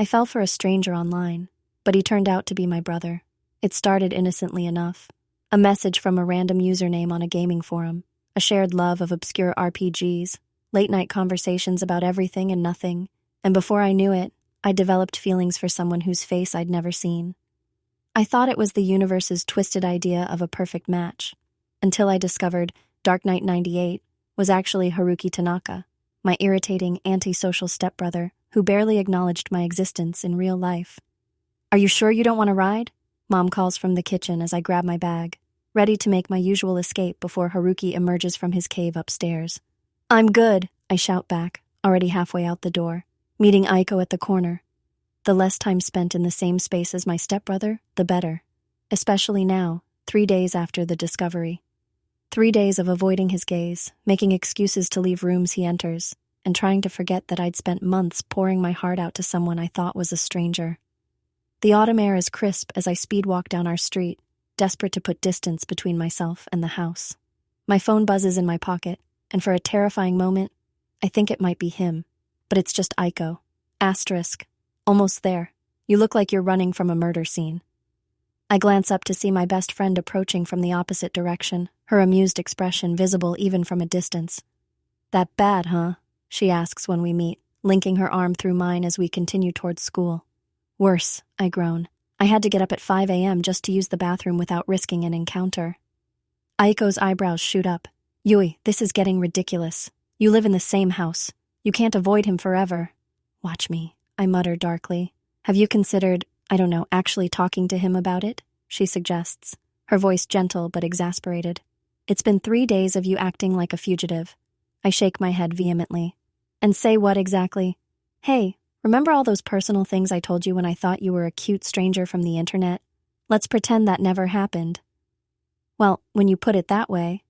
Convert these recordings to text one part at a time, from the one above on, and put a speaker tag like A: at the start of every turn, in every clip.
A: I fell for a stranger online, but he turned out to be my brother. It started innocently enough. A message from a random username on a gaming forum, a shared love of obscure RPGs, late-night conversations about everything and nothing, and before I knew it, I developed feelings for someone whose face I'd never seen. I thought it was the universe's twisted idea of a perfect match, until I discovered Dark Knight 98 was actually Haruki Tanaka, my irritating, antisocial stepbrother who barely acknowledged my existence in real life. "Are you sure you don't want to ride?" Mom calls from the kitchen as I grab my bag, ready to make my usual escape before Haruki emerges from his cave upstairs. "I'm good," I shout back, already halfway out the door, meeting Aiko at the corner. The less time spent in the same space as my stepbrother, the better, especially now, 3 days after the discovery. 3 days of avoiding his gaze, making excuses to leave rooms he enters, and trying to forget that I'd spent months pouring my heart out to someone I thought was a stranger. The autumn air is crisp as I speed walk down our street, desperate to put distance between myself and the house. My phone buzzes in my pocket, and for a terrifying moment, I think it might be him, but it's just Aiko. Asterisk. Almost there. You look like you're running from a murder scene. I glance up to see my best friend approaching from the opposite direction, her amused expression visible even from a distance. "That bad, huh?" she asks when we meet, linking her arm through mine as we continue towards school. "Worse," I groan. "I had to get up at 5 a.m. just to use the bathroom without risking an encounter." Aiko's eyebrows shoot up. "Yui, this is getting ridiculous. You live in the same house. You can't avoid him forever." "Watch me," I mutter darkly. "Have you considered, actually talking to him about it?" she suggests, her voice gentle but exasperated. "It's been 3 days of you acting like a fugitive." I shake my head vehemently. "And say what exactly?" "Hey, remember all those personal things I told you when I thought you were a cute stranger from the internet? Let's pretend that never happened." "Well, when you put it that way."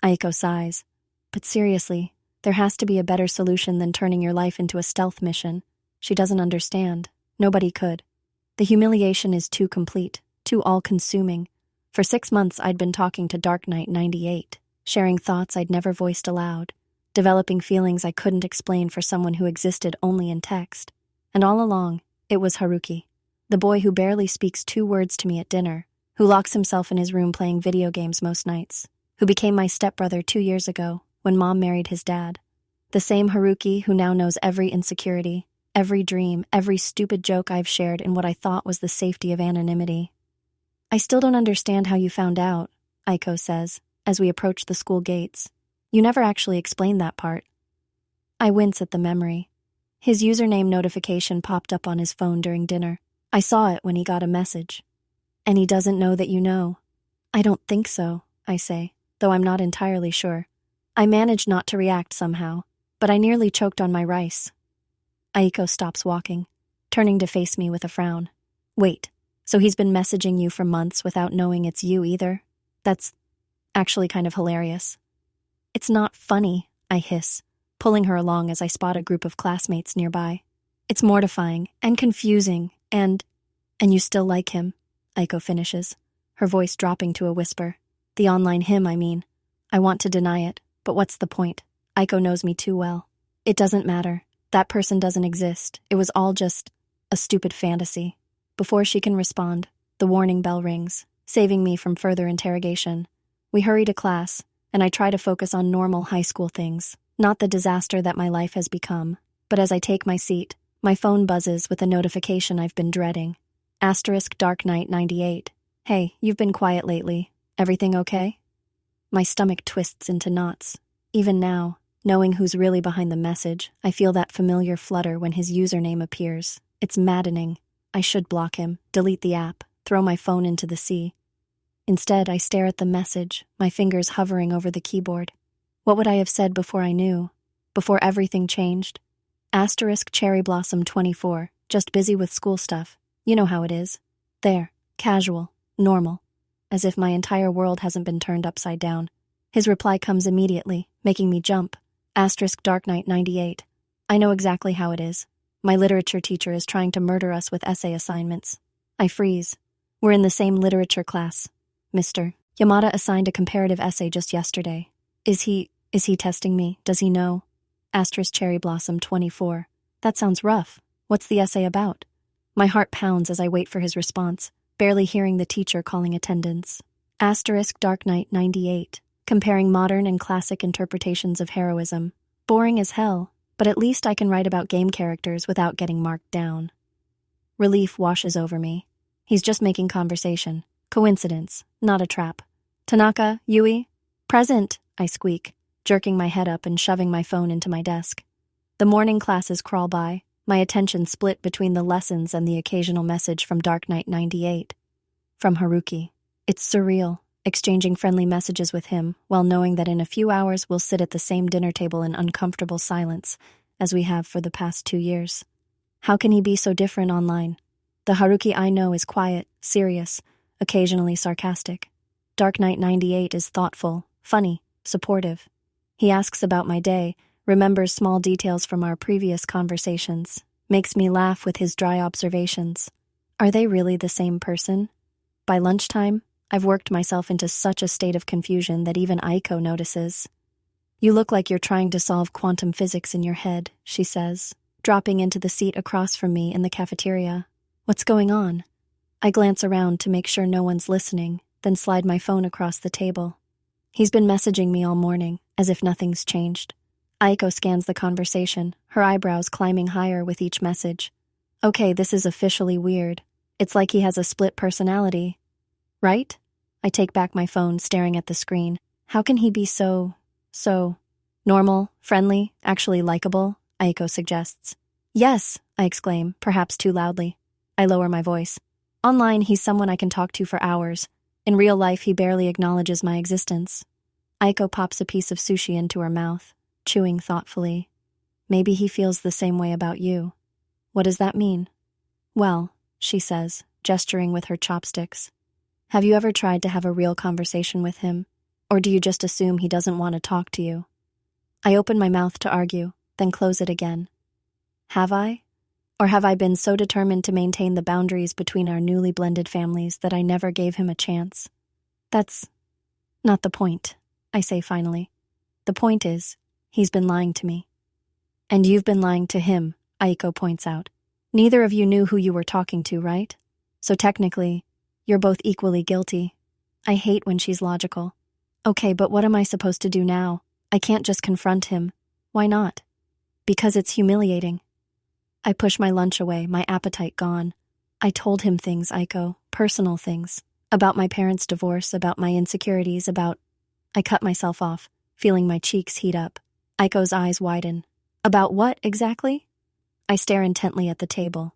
A: Aiko sighs. "But seriously, there has to be a better solution than turning your life into a stealth mission." She doesn't understand. Nobody could. The humiliation is too complete, too all-consuming. For 6 months I'd been talking to Dark Knight 98, sharing thoughts I'd never voiced aloud, developing feelings I couldn't explain for someone who existed only in text. And all along, it was Haruki, the boy who barely speaks 2 words to me at dinner, who locks himself in his room playing video games most nights, who became my stepbrother 2 years ago when Mom married his dad. The same Haruki who now knows every insecurity, every dream, every stupid joke I've shared in what I thought was the safety of anonymity. "I still don't understand how you found out," Aiko says, as we approach the school gates. "You never actually explained that part." I wince at the memory. His username notification popped up on his phone during dinner. I saw it when he got a message. "And he doesn't know that you know?" "I don't think so," I say, though I'm not entirely sure. I managed not to react somehow, but I nearly choked on my rice. Aiko stops walking, turning to face me with a frown. "Wait, so he's been messaging you for months without knowing it's you either? That's actually kind of hilarious." "It's not funny," I hiss, pulling her along as I spot a group of classmates nearby. "It's mortifying and confusing and you still like him," Aiko finishes, her voice dropping to a whisper. "The online him, I mean. I want to deny it, but what's the point? Aiko knows me too well. It doesn't matter. That person doesn't exist. It was all just a stupid fantasy." Before she can respond, the warning bell rings, saving me from further interrogation. We hurry to class, and I try to focus on normal high school things, not the disaster that my life has become. But as I take my seat, my phone buzzes with a notification I've been dreading. Asterisk Dark Knight 98. "Hey, you've been quiet lately. Everything okay?" My stomach twists into knots. Even now, knowing who's really behind the message, I feel that familiar flutter when his username appears. It's maddening. I should block him, delete the app, throw my phone into the sea. Instead, I stare at the message, my fingers hovering over the keyboard. What would I have said before I knew? Before everything changed? Asterisk Cherry Blossom 24, just busy with school stuff. You know how it is. There, casual, normal. As if my entire world hasn't been turned upside down. His reply comes immediately, making me jump. Asterisk Dark Knight 98. I know exactly how it is. My literature teacher is trying to murder us with essay assignments. I freeze. We're in the same literature class. Mr. Yamada assigned a comparative essay just yesterday. Is he testing me? Does he know? Asterisk Cherry Blossom 24. That sounds rough. What's the essay about? My heart pounds as I wait for his response, barely hearing the teacher calling attendance. Asterisk Dark Knight 98, comparing modern and classic interpretations of heroism. Boring as hell, but at least I can write about game characters without getting marked down. Relief washes over me. He's just making conversation. Coincidence, not a trap. Tanaka, Yui? Present, I squeak, jerking my head up and shoving my phone into my desk. The morning classes crawl by, my attention split between the lessons and the occasional message from Dark Knight 98. From Haruki. It's surreal, exchanging friendly messages with him while knowing that in a few hours we'll sit at the same dinner table in uncomfortable silence as we have for the past 2 years. How can he be so different online? The Haruki I know is quiet, serious, occasionally sarcastic. Dark Knight 98 is thoughtful, funny, supportive. He asks about my day, remembers small details from our previous conversations, makes me laugh with his dry observations. Are they really the same person? By lunchtime, I've worked myself into such a state of confusion that even Aiko notices. You look like you're trying to solve quantum physics in your head, she says, dropping into the seat across from me in the cafeteria. What's going on? I glance around to make sure no one's listening, then slide my phone across the table. He's been messaging me all morning, as if nothing's changed. Aiko scans the conversation, her eyebrows climbing higher with each message. Okay, this is officially weird. It's like he has a split personality. Right? I take back my phone, staring at the screen. How can he be so normal, friendly, actually likable? Aiko suggests. Yes, I exclaim, perhaps too loudly. I lower my voice. Online, he's someone I can talk to for hours. In real life, he barely acknowledges my existence. Aiko pops a piece of sushi into her mouth, chewing thoughtfully. Maybe he feels the same way about you. What does that mean? Well, she says, gesturing with her chopsticks. Have you ever tried to have a real conversation with him? Or do you just assume he doesn't want to talk to you? I open my mouth to argue, then close it again. Have I? Or have I been so determined to maintain the boundaries between our newly blended families that I never gave him a chance? That's not the point, I say finally. The point is, he's been lying to me. And you've been lying to him, Aiko points out. Neither of you knew who you were talking to, right? So technically, you're both equally guilty. I hate when she's logical. Okay, but what am I supposed to do now? I can't just confront him. Why not? Because it's humiliating. I push my lunch away, my appetite gone. I told him things, Aiko, personal things. About my parents' divorce, about my insecurities, I cut myself off, feeling my cheeks heat up. Aiko's eyes widen. About what, exactly? I stare intently at the table.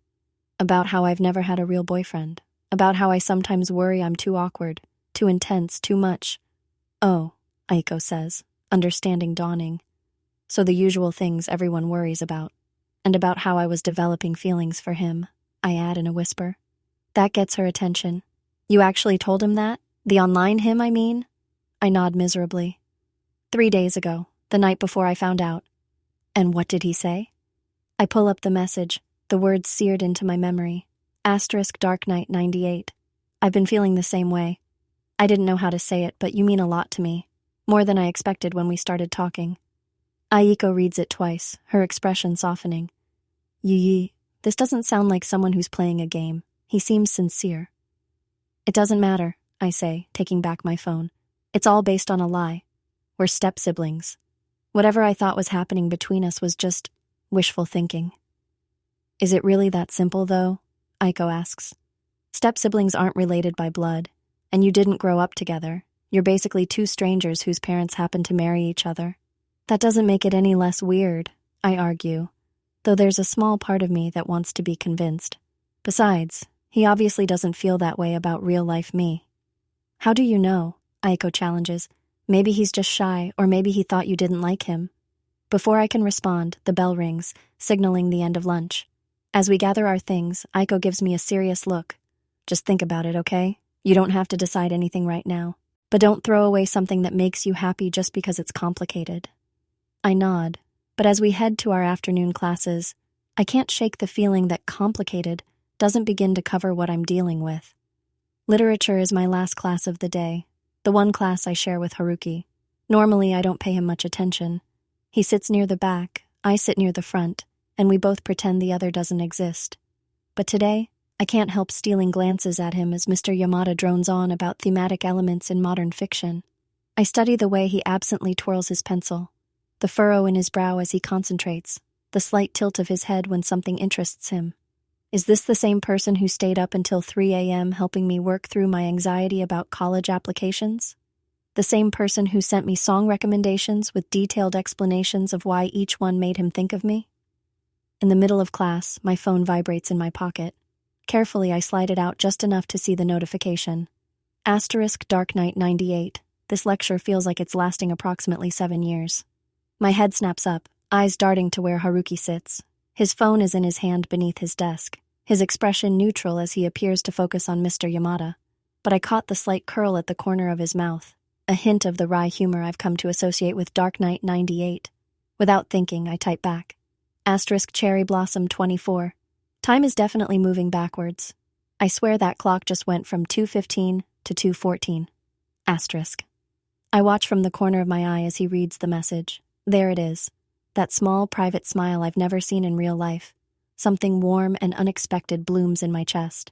A: About how I've never had a real boyfriend. About how I sometimes worry I'm too awkward, too intense, too much. Oh, Aiko says, understanding dawning. So the usual things everyone worries about. And about how I was developing feelings for him, I add in a whisper. That gets her attention. You actually told him that? The online him, I mean? I nod miserably. 3 days ago, the night before I found out. And what did he say? I pull up the message, the words seared into my memory. Asterisk Dark Knight 98. I've been feeling the same way. I didn't know how to say it, but you mean a lot to me. More than I expected when we started talking. Aiko reads it twice, her expression softening. Yi, this doesn't sound like someone who's playing a game. He seems sincere. It doesn't matter, I say, taking back my phone. It's all based on a lie. We're step-siblings. Whatever I thought was happening between us was just wishful thinking. Is it really that simple, though? Aiko asks. Step-siblings aren't related by blood, and you didn't grow up together. You're basically two strangers whose parents happen to marry each other. That doesn't make it any less weird, I argue, though there's a small part of me that wants to be convinced. Besides, he obviously doesn't feel that way about real-life me. How do you know? Aiko challenges. Maybe he's just shy, or maybe he thought you didn't like him. Before I can respond, the bell rings, signaling the end of lunch. As we gather our things, Aiko gives me a serious look. Just think about it, okay? You don't have to decide anything right now. But don't throw away something that makes you happy just because it's complicated. I nod, but as we head to our afternoon classes, I can't shake the feeling that complicated doesn't begin to cover what I'm dealing with. Literature is my last class of the day, the one class I share with Haruki. Normally, I don't pay him much attention. He sits near the back, I sit near the front, and we both pretend the other doesn't exist. But today, I can't help stealing glances at him as Mr. Yamada drones on about thematic elements in modern fiction. I study the way he absently twirls his pencil, the furrow in his brow as he concentrates, the slight tilt of his head when something interests him. Is this the same person who stayed up until 3 a.m. helping me work through my anxiety about college applications? The same person who sent me song recommendations with detailed explanations of why each one made him think of me? In the middle of class, my phone vibrates in my pocket. Carefully, I slide it out just enough to see the notification. Dark Knight 98. This lecture feels like it's lasting approximately 7 years. My head snaps up, eyes darting to where Haruki sits. His phone is in his hand beneath his desk, his expression neutral as he appears to focus on Mr. Yamada. But I caught the slight curl at the corner of his mouth, a hint of the wry humor I've come to associate with Dark Knight 98. Without thinking, I type back. Cherry Blossom 24. Time is definitely moving backwards. I swear that clock just went from 2:15 to 2:14. I watch from the corner of my eye as he reads the message. There it is. That small, private smile I've never seen in real life. Something warm and unexpected blooms in my chest.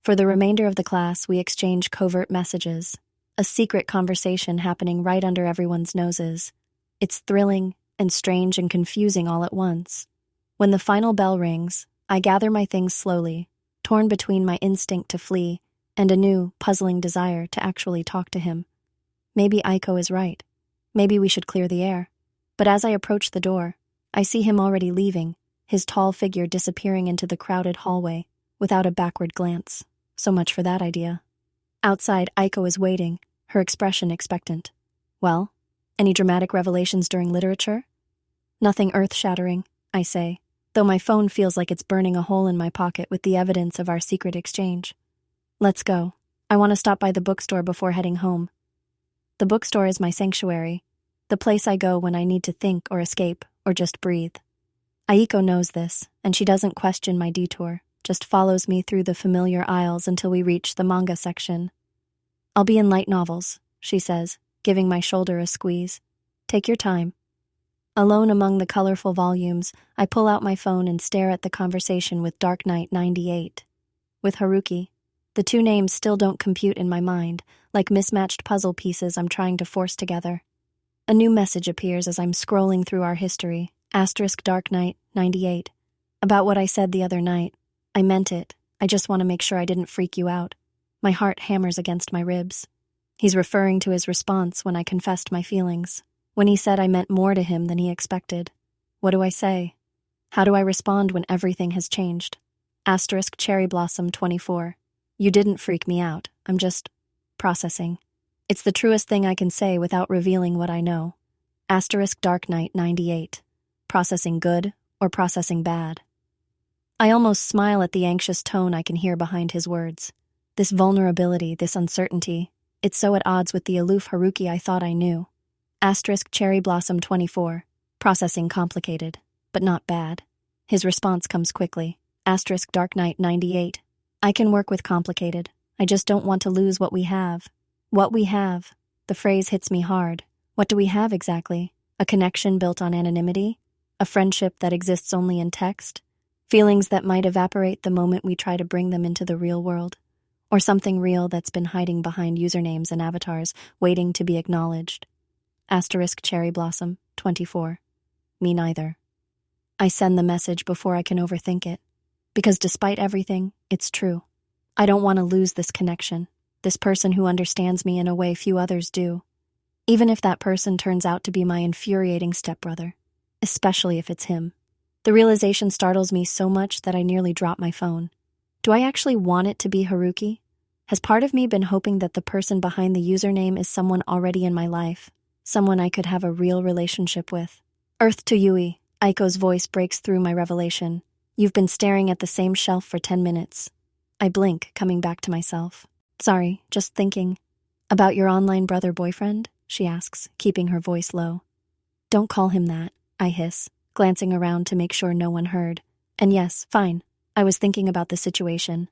A: For the remainder of the class, we exchange covert messages, a secret conversation happening right under everyone's noses. It's thrilling and strange and confusing all at once. When the final bell rings, I gather my things slowly, torn between my instinct to flee and a new, puzzling desire to actually talk to him. Maybe Aiko is right. Maybe we should clear the air. But as I approach the door, I see him already leaving, his tall figure disappearing into the crowded hallway without a backward glance. So much for that idea. Outside, Aiko is waiting, her expression expectant. Well, any dramatic revelations during literature? Nothing earth-shattering, I say, though my phone feels like it's burning a hole in my pocket with the evidence of our secret exchange. Let's go. I want to stop by the bookstore before heading home. The bookstore is my sanctuary, the place I go when I need to think or escape or just breathe. Aiko knows this, and she doesn't question my detour, just follows me through the familiar aisles until we reach the manga section. I'll be in light novels, she says, giving my shoulder a squeeze. Take your time. Alone among the colorful volumes, I pull out my phone and stare at the conversation with Dark Knight 98. With Haruki, the two names still don't compute in my mind, like mismatched puzzle pieces I'm trying to force together. A new message appears as I'm scrolling through our history, Dark Knight 98. About what I said the other night. I meant it. I just want to make sure I didn't freak you out. My heart hammers against my ribs. He's referring to his response when I confessed my feelings, when he said I meant more to him than he expected. What do I say? How do I respond when everything has changed? Cherry Blossom 24. You didn't freak me out. I'm just processing. It's the truest thing I can say without revealing what I know. Dark Knight 98. Processing good or processing bad? I almost smile at the anxious tone I can hear behind his words. This vulnerability, this uncertainty, it's so at odds with the aloof Haruki I thought I knew. Cherry Blossom 24. Processing complicated, but not bad. His response comes quickly. Dark Knight 98. I can work with complicated. I just don't want to lose what we have. What we have. The phrase hits me hard. What do we have exactly? A connection built on anonymity? A friendship that exists only in text? Feelings that might evaporate the moment we try to bring them into the real world? Or something real that's been hiding behind usernames and avatars, waiting to be acknowledged? Cherry Blossom 24. Me neither. I send the message before I can overthink it. Because despite everything, it's true. I don't want to lose this connection, this person who understands me in a way few others do. Even if that person turns out to be my infuriating stepbrother. Especially if it's him. The realization startles me so much that I nearly drop my phone. Do I actually want it to be Haruki? Has part of me been hoping that the person behind the username is someone already in my life? Someone I could have a real relationship with? Earth to Yui, Aiko's voice breaks through my revelation. You've been staring at the same shelf for 10 minutes. I blink, coming back to myself. Sorry, just thinking. About your online brother-boyfriend? She asks, keeping her voice low. Don't call him that, I hiss, glancing around to make sure no one heard. And yes, fine. I was thinking about the situation.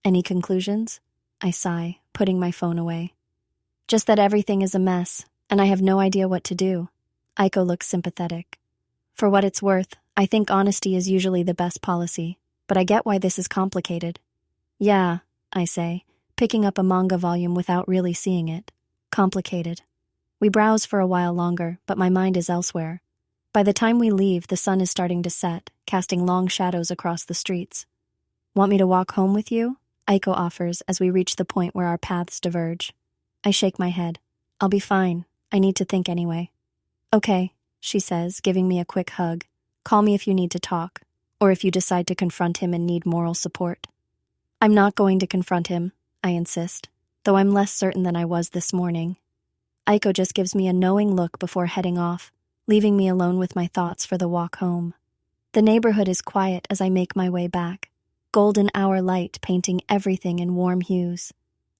A: Any conclusions? I sigh, putting my phone away. Just that everything is a mess, and I have no idea what to do. Aiko looks sympathetic. For what it's worth, I think honesty is usually the best policy, but I get why this is complicated. Yeah, I say, picking up a manga volume without really seeing it. Complicated. We browse for a while longer, but my mind is elsewhere. By the time we leave, the sun is starting to set, casting long shadows across the streets. Want me to walk home with you? Aiko offers as we reach the point where our paths diverge. I shake my head. I'll be fine. I need to think anyway. Okay, she says, giving me a quick hug. Call me if you need to talk, or if you decide to confront him and need moral support. I'm not going to confront him, I insist, though I'm less certain than I was this morning. Aiko just gives me a knowing look before heading off, leaving me alone with my thoughts for the walk home. The neighborhood is quiet as I make my way back, golden hour light painting everything in warm hues.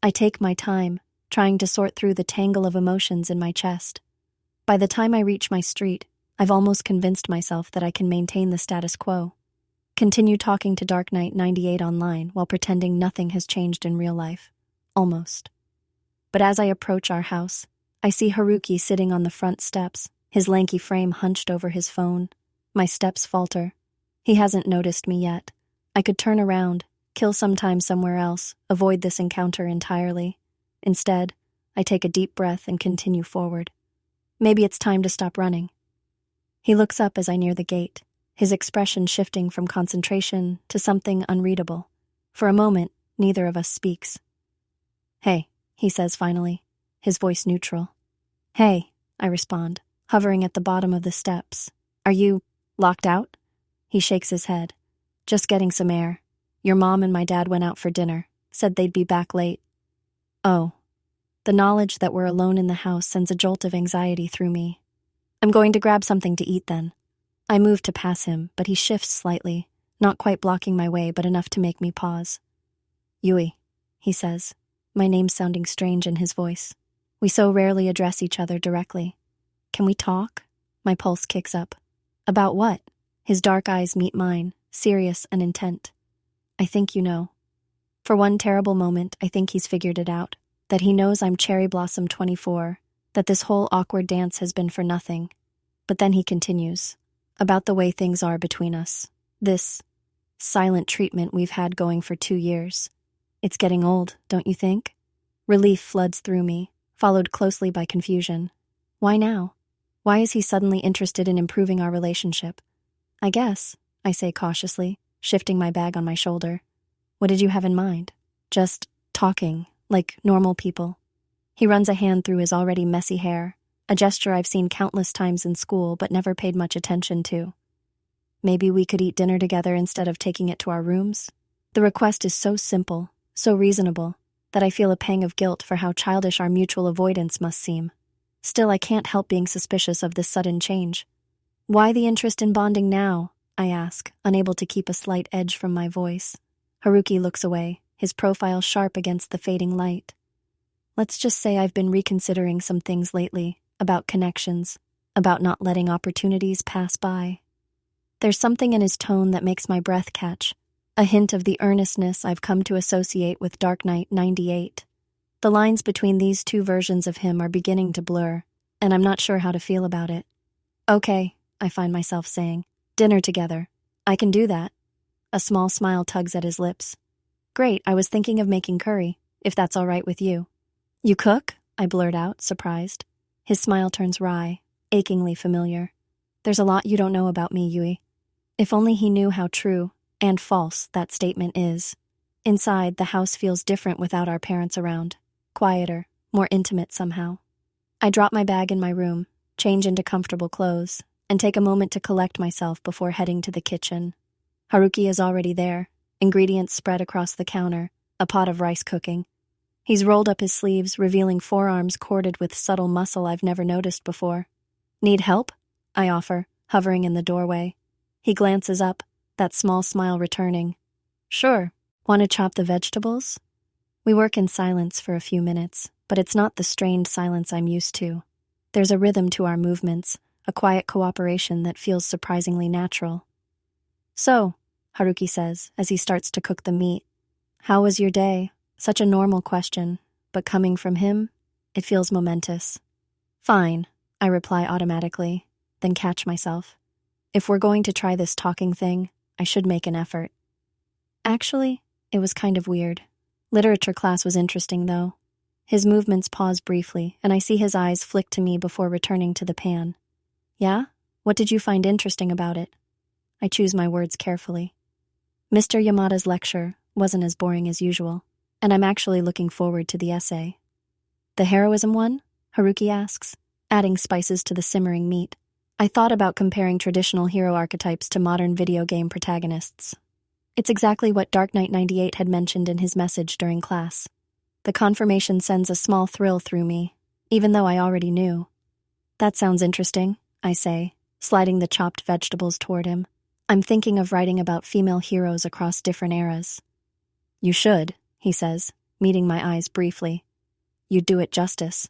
A: I take my time, trying to sort through the tangle of emotions in my chest. By the time I reach my street, I've almost convinced myself that I can maintain the status quo. Continue talking to Dark Knight 98 online while pretending nothing has changed in real life. Almost. But as I approach our house, I see Haruki sitting on the front steps, his lanky frame hunched over his phone. My steps falter. He hasn't noticed me yet. I could turn around, kill some time somewhere else, avoid this encounter entirely. Instead, I take a deep breath and continue forward. Maybe it's time to stop running. He looks up as I near the gate, his expression shifting from concentration to something unreadable. For a moment, neither of us speaks. Hey, he says finally, his voice neutral. Hey, I respond, hovering at the bottom of the steps. Are you locked out? He shakes his head. Just getting some air. Your mom and my dad went out for dinner, said they'd be back late. Oh. The knowledge that we're alone in the house sends a jolt of anxiety through me. I'm going to grab something to eat then. I move to pass him, but he shifts slightly, not quite blocking my way, but enough to make me pause. Yui, he says, my name sounding strange in his voice. We so rarely address each other directly. Can we talk? My pulse kicks up. About what? His dark eyes meet mine, serious and intent. I think you know. For one terrible moment, I think he's figured it out, that he knows I'm Cherry Blossom 24, that this whole awkward dance has been for nothing. But then he continues, about the way things are between us. This silent treatment we've had going for 2 years. It's getting old, don't you think? Relief floods through me, followed closely by confusion. Why now? Why is he suddenly interested in improving our relationship? I guess, I say cautiously, shifting my bag on my shoulder. What did you have in mind? Just talking, like normal people. He runs a hand through his already messy hair, a gesture I've seen countless times in school but never paid much attention to. Maybe we could eat dinner together instead of taking it to our rooms? The request is so simple, so reasonable, that I feel a pang of guilt for how childish our mutual avoidance must seem. Still, I can't help being suspicious of this sudden change. Why the interest in bonding now? I ask, unable to keep a slight edge from my voice. Haruki looks away, his profile sharp against the fading light. Let's just say I've been reconsidering some things lately, about connections, about not letting opportunities pass by. There's something in his tone that makes my breath catch, a hint of the earnestness I've come to associate with Dark Knight 98. The lines between these two versions of him are beginning to blur, and I'm not sure how to feel about it. Okay, I find myself saying. Dinner together. I can do that. A small smile tugs at his lips. Great, I was thinking of making curry, if that's all right with you. You cook? I blurt out, surprised. His smile turns wry, achingly familiar. There's a lot you don't know about me, Yui. If only he knew how true and false that statement is. Inside, the house feels different without our parents around. Quieter, more intimate somehow. I drop my bag in my room, change into comfortable clothes, and take a moment to collect myself before heading to the kitchen. Haruki is already there, ingredients spread across the counter, a pot of rice cooking. He's rolled up his sleeves, revealing forearms corded with subtle muscle I've never noticed before. Need help? I offer, hovering in the doorway. He glances up, that small smile returning. Sure. Want to chop the vegetables? We work in silence for a few minutes, but it's not the strained silence I'm used to. There's a rhythm to our movements, a quiet cooperation that feels surprisingly natural. So, Haruki says, as he starts to cook the meat, how was your day? Such a normal question, but coming from him, it feels momentous. Fine, I reply automatically, then catch myself. If we're going to try this talking thing, I should make an effort. Actually, it was kind of weird. Literature class was interesting, though. His movements pause briefly, and I see his eyes flick to me before returning to the pan. Yeah? What did you find interesting about it? I choose my words carefully. Mr. Yamada's lecture wasn't as boring as usual, and I'm actually looking forward to the essay. The heroism one? Haruki asks, adding spices to the simmering meat. I thought about comparing traditional hero archetypes to modern video game protagonists. It's exactly what Dark Knight 98 had mentioned in his message during class. The confirmation sends a small thrill through me, even though I already knew. That sounds interesting, I say, sliding the chopped vegetables toward him. I'm thinking of writing about female heroes across different eras. You should, he says, meeting my eyes briefly. You'd do it justice.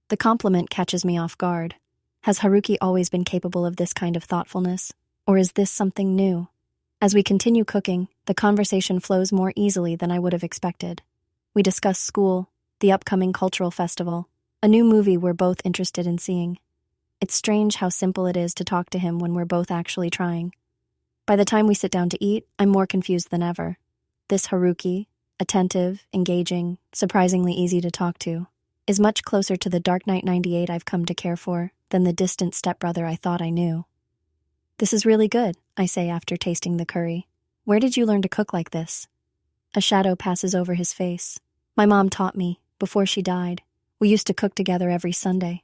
A: The compliment catches me off guard. Has Haruki always been capable of this kind of thoughtfulness, or is this something new? As we continue cooking, the conversation flows more easily than I would have expected. We discuss school, the upcoming cultural festival, a new movie we're both interested in seeing. It's strange how simple it is to talk to him when we're both actually trying. By the time we sit down to eat, I'm more confused than ever. This Haruki, attentive, engaging, surprisingly easy to talk to, is much closer to the Dark Knight 98 I've come to care for than the distant stepbrother I thought I knew. This is really good, I say after tasting the curry. Where did you learn to cook like this? A shadow passes over his face. My mom taught me, before she died. We used to cook together every Sunday.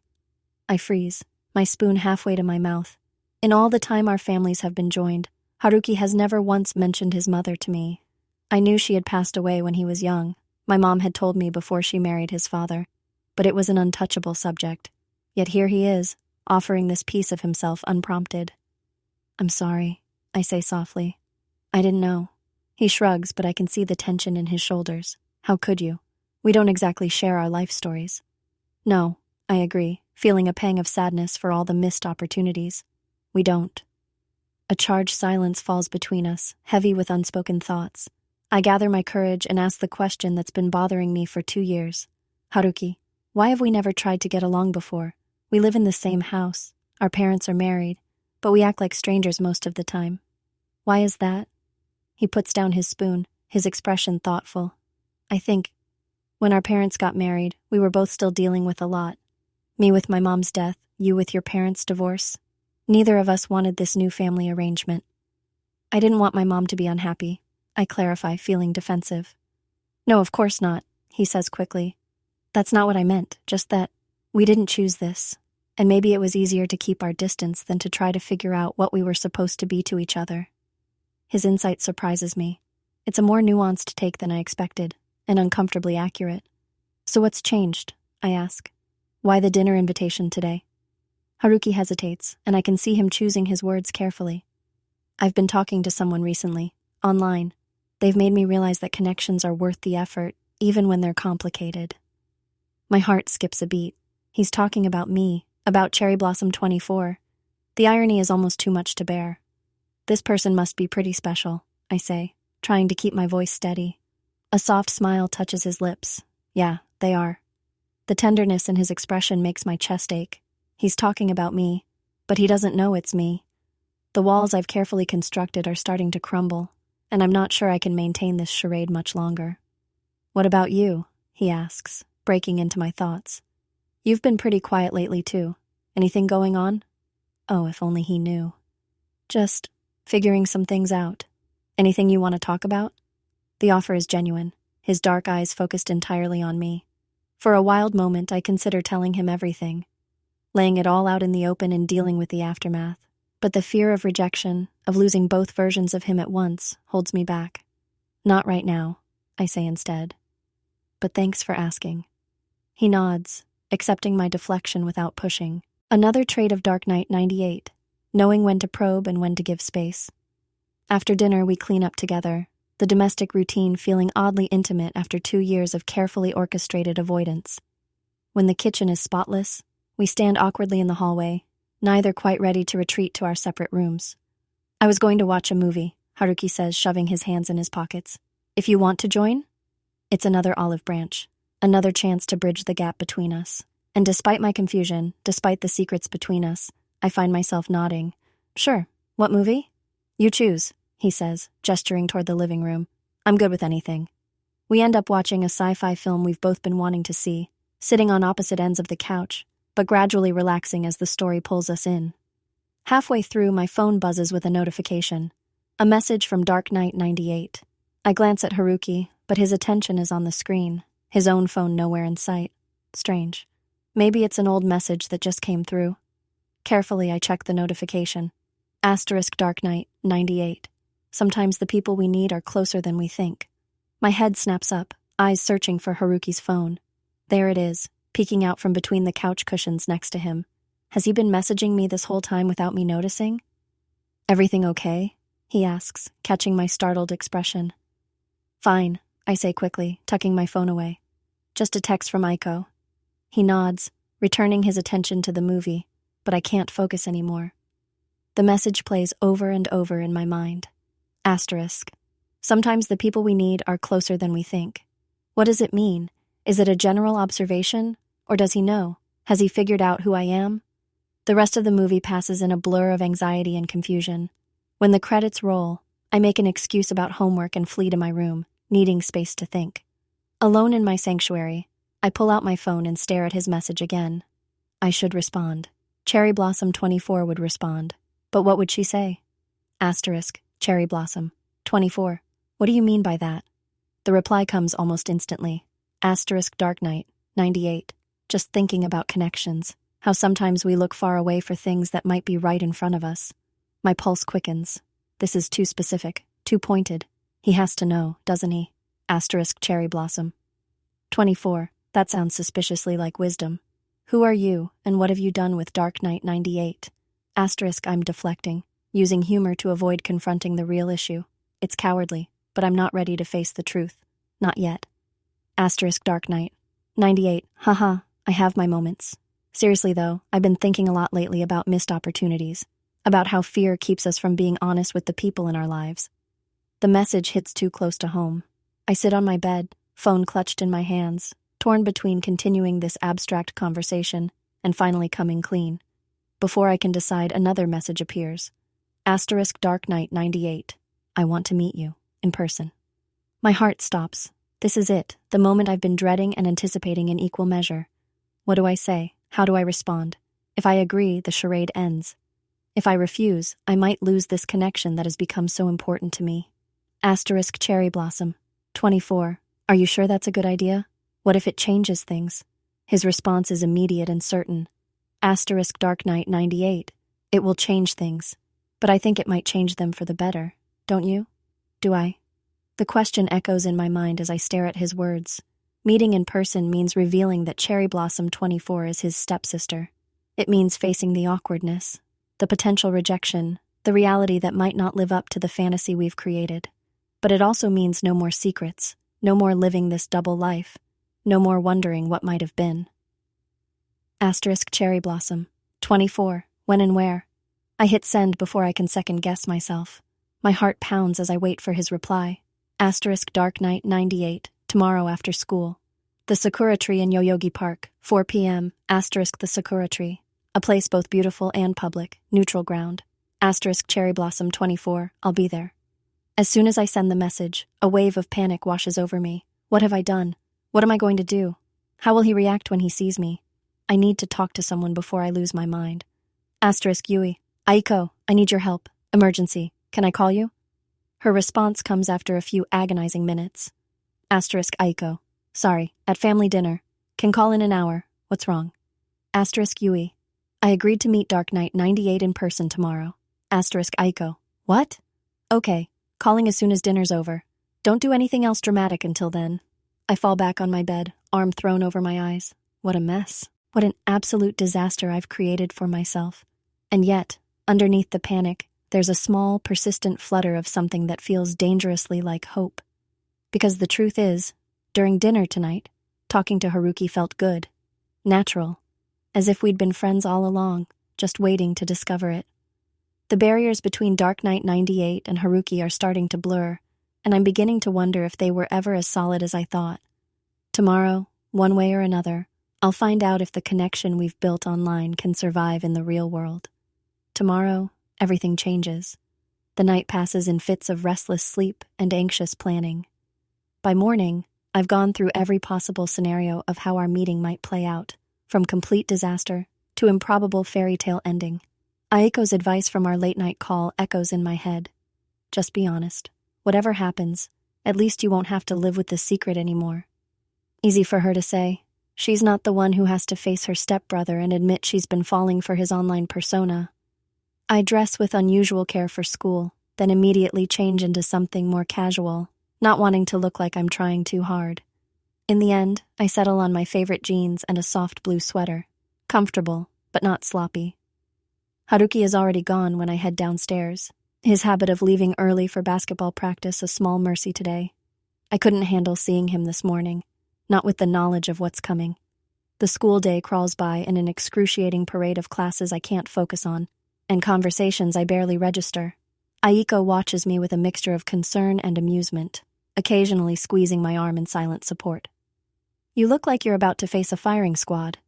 A: I freeze, my spoon halfway to my mouth. In all the time our families have been joined, Haruki has never once mentioned his mother to me. I knew she had passed away when he was young. My mom had told me before she married his father. But it was an untouchable subject. Yet here he is, offering this piece of himself unprompted. I'm sorry, I say softly. I didn't know. He shrugs, but I can see the tension in his shoulders. How could you? We don't exactly share our life stories. No, I agree, feeling a pang of sadness for all the missed opportunities. We don't. A charged silence falls between us, heavy with unspoken thoughts. I gather my courage and ask the question that's been bothering me for 2 years. Haruki, why have we never tried to get along before? We live in the same house. Our parents are married. But we act like strangers most of the time. Why is that? He puts down his spoon, his expression thoughtful. I think, when our parents got married, we were both still dealing with a lot. Me with my mom's death, you with your parents' divorce. Neither of us wanted this new family arrangement. I didn't want my mom to be unhappy, I clarify, feeling defensive. No, of course not, he says quickly. That's not what I meant, just that we didn't choose this. And maybe it was easier to keep our distance than to try to figure out what we were supposed to be to each other. His insight surprises me. It's a more nuanced take than I expected, and uncomfortably accurate. So what's changed? I ask. Why the dinner invitation today? Haruki hesitates, and I can see him choosing his words carefully. I've been talking to someone recently, online. They've made me realize that connections are worth the effort, even when they're complicated. My heart skips a beat. He's talking about me. About Cherry Blossom 24. The irony is almost too much to bear. This person must be pretty special, I say, trying to keep my voice steady. A soft smile touches his lips. Yeah, they are. The tenderness in his expression makes my chest ache. He's talking about me, but he doesn't know it's me. The walls I've carefully constructed are starting to crumble, and I'm not sure I can maintain this charade much longer. What about you? He asks, breaking into my thoughts. You've been pretty quiet lately, too. Anything going on? Oh, if only he knew. Just figuring some things out. Anything you want to talk about? The offer is genuine, his dark eyes focused entirely on me. For a wild moment, I consider telling him everything, laying it all out in the open and dealing with the aftermath. But the fear of rejection, of losing both versions of him at once, holds me back. Not right now, I say instead. But thanks for asking. He nods, accepting my deflection without pushing. Another trait of Dark Knight 98, knowing when to probe and when to give space. After dinner, we clean up together, the domestic routine feeling oddly intimate after 2 years of carefully orchestrated avoidance. When the kitchen is spotless, we stand awkwardly in the hallway, neither quite ready to retreat to our separate rooms. I was going to watch a movie, Haruki says, shoving his hands in his pockets. If you want to join? It's another olive branch, another chance to bridge the gap between us. And despite my confusion, despite the secrets between us, I find myself nodding, Sure. What movie? You choose, he says, gesturing toward the living room. I'm good with anything. We end up watching a sci-fi film we've both been wanting to see, sitting on opposite ends of the couch, but gradually relaxing as the story pulls us in. Halfway through, my phone buzzes with a notification. A message from Dark Knight 98. I glance at Haruki, but his attention is on the screen, his own phone nowhere in sight. Strange. Maybe it's an old message that just came through. Carefully, I check the notification. Asterisk Dark Knight 98. Sometimes the people we need are closer than we think. My head snaps up, eyes searching for Haruki's phone. There it is, peeking out from between the couch cushions next to him. Has he been messaging me this whole time without me noticing? Everything okay? He asks, catching my startled expression. Fine, I say quickly, tucking my phone away. Just a text from Aiko. He nods, returning his attention to the movie, but I can't focus anymore. The message plays over and over in my mind. Asterisk. Sometimes the people we need are closer than we think. What does it mean? Is it a general observation? Or does he know? Has he figured out who I am? The rest of the movie passes in a blur of anxiety and confusion. When the credits roll, I make an excuse about homework and flee to my room, needing space to think. Alone in my sanctuary, I pull out my phone and stare at his message again. I should respond. Cherry Blossom 24 would respond. But what would she say? Asterisk, Cherry Blossom 24. What do you mean by that? The reply comes almost instantly. Asterisk Dark Knight 98. Just thinking about connections. How sometimes we look far away for things that might be right in front of us. My pulse quickens. This is too specific, too pointed. He has to know, doesn't he? Asterisk Cherry Blossom 24. That sounds suspiciously like wisdom. Who are you, and what have you done with Dark Knight 98? Asterisk I'm deflecting, using humor to avoid confronting the real issue. It's cowardly, but I'm not ready to face the truth. Not yet. Asterisk Dark Knight 98. Haha, I have my moments. Seriously though, I've been thinking a lot lately about missed opportunities, about how fear keeps us from being honest with the people in our lives. The message hits too close to home. I sit on my bed, phone clutched in my hands, torn between continuing this abstract conversation and finally coming clean. Before I can decide, another message appears. Asterisk Dark Knight 98. I want to meet you, in person. My heart stops. This is it, the moment I've been dreading and anticipating in equal measure. What do I say? How do I respond? If I agree, the charade ends. If I refuse, I might lose this connection that has become so important to me. Asterisk Cherry Blossom 24. Are you sure that's a good idea? What if it changes things? His response is immediate and certain. Asterisk Dark Knight 98. It will change things. But I think it might change them for the better. Don't you? Do I? The question echoes in my mind as I stare at his words. Meeting in person means revealing that Cherry Blossom 24 is his stepsister. It means facing the awkwardness, the potential rejection, the reality that might not live up to the fantasy we've created. But it also means no more secrets, no more living this double life, no more wondering what might have been. Asterisk Cherry Blossom 24. When and where? I hit send before I can second-guess myself. My heart pounds as I wait for his reply. Asterisk Dark Knight 98. Tomorrow after school. The Sakura Tree in Yoyogi Park, 4 p.m. Asterisk the Sakura Tree. A place both beautiful and public, neutral ground. Asterisk Cherry Blossom 24. I'll be there. As soon as I send the message, a wave of panic washes over me. What have I done? What am I going to do? How will he react when he sees me? I need to talk to someone before I lose my mind. Asterisk Yui. Aiko, I need your help. Emergency. Can I call you? Her response comes after a few agonizing minutes. Asterisk Aiko. Sorry, at family dinner. Can call in an hour. What's wrong? Asterisk Yui. I agreed to meet Dark Knight 98 in person tomorrow. Asterisk Aiko. What? Okay, calling as soon as dinner's over. Don't do anything else dramatic until then. I fall back on my bed, arm thrown over my eyes. What a mess. What an absolute disaster I've created for myself. And yet, underneath the panic, there's a small, persistent flutter of something that feels dangerously like hope. Because the truth is, during dinner tonight, talking to Haruki felt good, natural, as if we'd been friends all along, just waiting to discover it. The barriers between Dark Knight 98 and Haruki are starting to blur, and I'm beginning to wonder if they were ever as solid as I thought. Tomorrow, one way or another, I'll find out if the connection we've built online can survive in the real world. Tomorrow, everything changes. The night passes in fits of restless sleep and anxious planning. By morning, I've gone through every possible scenario of how our meeting might play out, from complete disaster to improbable fairy tale ending. Aiko's advice from our late-night call echoes in my head. Just be honest. Whatever happens, at least you won't have to live with this secret anymore. Easy for her to say. She's not the one who has to face her stepbrother and admit she's been falling for his online persona. I dress with unusual care for school, then immediately change into something more casual, not wanting to look like I'm trying too hard. In the end, I settle on my favorite jeans and a soft blue sweater. Comfortable, but not sloppy. Haruki is already gone when I head downstairs. His habit of leaving early for basketball practice a small mercy today. I couldn't handle seeing him this morning, not with the knowledge of what's coming. The school day crawls by in an excruciating parade of classes I can't focus on, and conversations I barely register. Aiko watches me with a mixture of concern and amusement, occasionally squeezing my arm in silent support. "You look like you're about to face a firing squad,"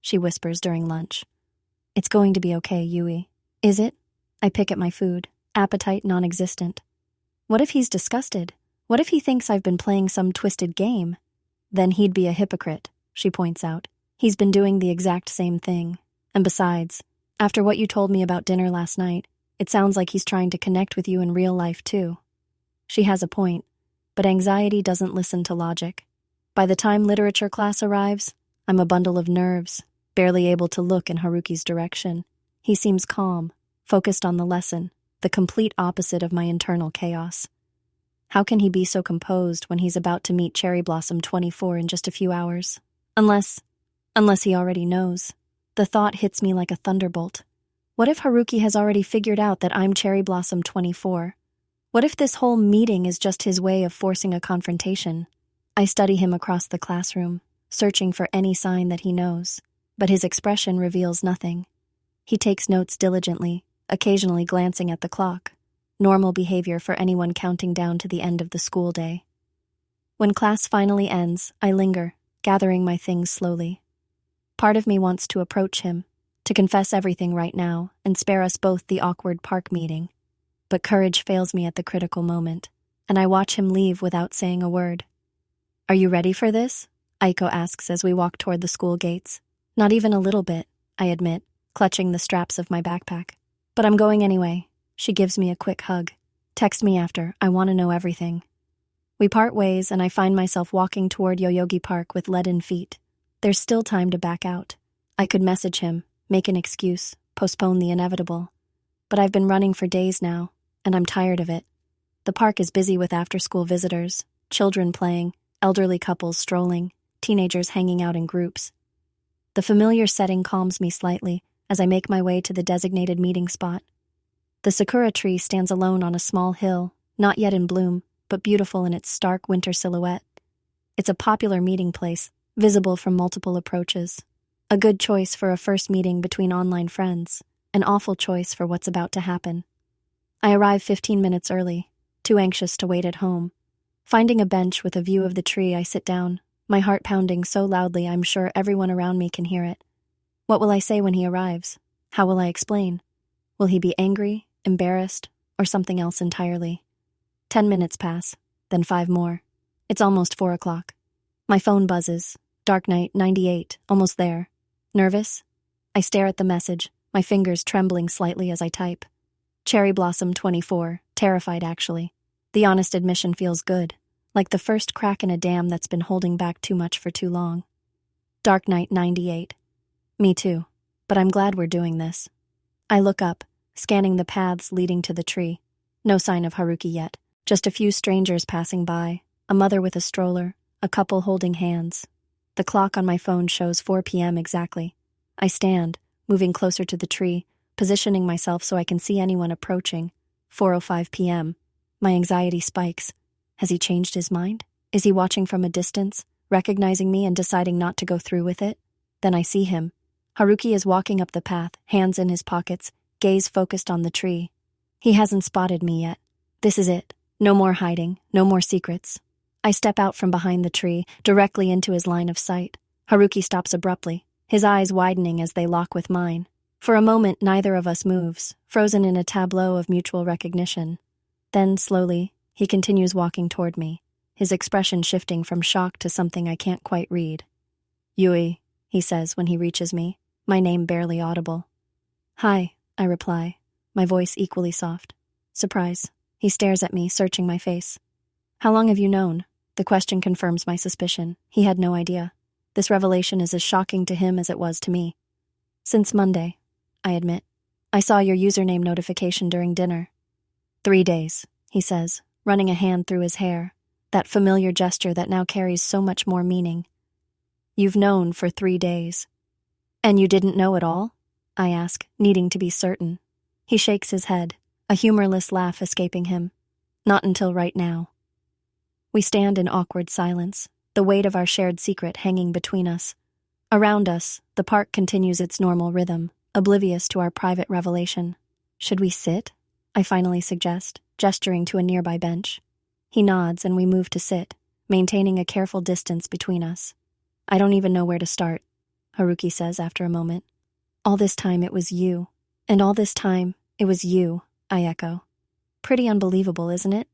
A: she whispers during lunch. "It's going to be okay, Yui." "Is it?" I pick at my food, appetite non-existent. What if he's disgusted? What if he thinks I've been playing some twisted game? Then he'd be a hypocrite, she points out. He's been doing the exact same thing. And besides, after what you told me about dinner last night, it sounds like he's trying to connect with you in real life too. She has a point, but anxiety doesn't listen to logic. By the time literature class arrives, I'm a bundle of nerves, barely able to look in Haruki's direction. He seems calm, focused on the lesson, the complete opposite of my internal chaos. How can he be so composed when he's about to meet Cherry Blossom 24 in just a few hours? Unless he already knows. The thought hits me like a thunderbolt. What if Haruki has already figured out that I'm Cherry Blossom 24? What if this whole meeting is just his way of forcing a confrontation? I study him across the classroom, searching for any sign that he knows, but his expression reveals nothing. He takes notes diligently, occasionally glancing at the clock. Normal behavior for anyone counting down to the end of the school day. When class finally ends, I linger, gathering my things slowly. Part of me wants to approach him, to confess everything right now and spare us both the awkward park meeting. But courage fails me at the critical moment, and I watch him leave without saying a word. "Are you ready for this?" Aiko asks as we walk toward the school gates. "Not even a little bit," I admit, clutching the straps of my backpack. "But I'm going anyway." She gives me a quick hug. "Text me after, I want to know everything." We part ways and I find myself walking toward Yoyogi Park with leaden feet. There's still time to back out. I could message him, make an excuse, postpone the inevitable. But I've been running for days now, and I'm tired of it. The park is busy with after-school visitors, children playing, elderly couples strolling, teenagers hanging out in groups. The familiar setting calms me slightly as I make my way to the designated meeting spot. The sakura tree stands alone on a small hill, not yet in bloom, but beautiful in its stark winter silhouette. It's a popular meeting place, visible from multiple approaches. A good choice for a first meeting between online friends, an awful choice for what's about to happen. I arrive 15 minutes early, too anxious to wait at home. Finding a bench with a view of the tree, I sit down, my heart pounding so loudly I'm sure everyone around me can hear it. What will I say when he arrives? How will I explain? Will he be angry, embarrassed, or something else entirely? 10 minutes pass, then 5 more. It's almost 4 o'clock. My phone buzzes. Dark Knight 98, almost there. Nervous? I stare at the message, my fingers trembling slightly as I type. Cherry Blossom 24, terrified actually. The honest admission feels good, like the first crack in a dam that's been holding back too much for too long. Dark Knight 98. Me too, but I'm glad we're doing this. I look up, scanning the paths leading to the tree. No sign of Haruki yet, just a few strangers passing by, a mother with a stroller, a couple holding hands. The clock on my phone shows 4 p.m. exactly. I stand, moving closer to the tree, positioning myself so I can see anyone approaching. 4:05 p.m. My anxiety spikes. Has he changed his mind? Is he watching from a distance, recognizing me and deciding not to go through with it? Then I see him. Haruki is walking up the path, hands in his pockets, gaze focused on the tree. He hasn't spotted me yet. This is it. No more hiding, no more secrets. I step out from behind the tree, directly into his line of sight. Haruki stops abruptly, his eyes widening as they lock with mine. For a moment, neither of us moves, frozen in a tableau of mutual recognition. Then, slowly, he continues walking toward me, his expression shifting from shock to something I can't quite read. Yui, he says when he reaches me, my name barely audible. Hi, I reply, my voice equally soft. Surprise. He stares at me, searching my face. How long have you known? The question confirms my suspicion. He had no idea. This revelation is as shocking to him as it was to me. Since Monday, I admit. I saw your username notification during dinner. 3 days, he says, running a hand through his hair, that familiar gesture that now carries so much more meaning. You've known for 3 days. And you didn't know at all? I ask, needing to be certain. He shakes his head, a humorless laugh escaping him. Not until right now. We stand in awkward silence, the weight of our shared secret hanging between us. Around us, the park continues its normal rhythm, oblivious to our private revelation. Should we sit? I finally suggest, gesturing to a nearby bench. He nods and we move to sit, maintaining a careful distance between us. I don't even know where to start, Haruki says after a moment. All this time it was you. And all this time, it was you, I echo. Pretty unbelievable, isn't it?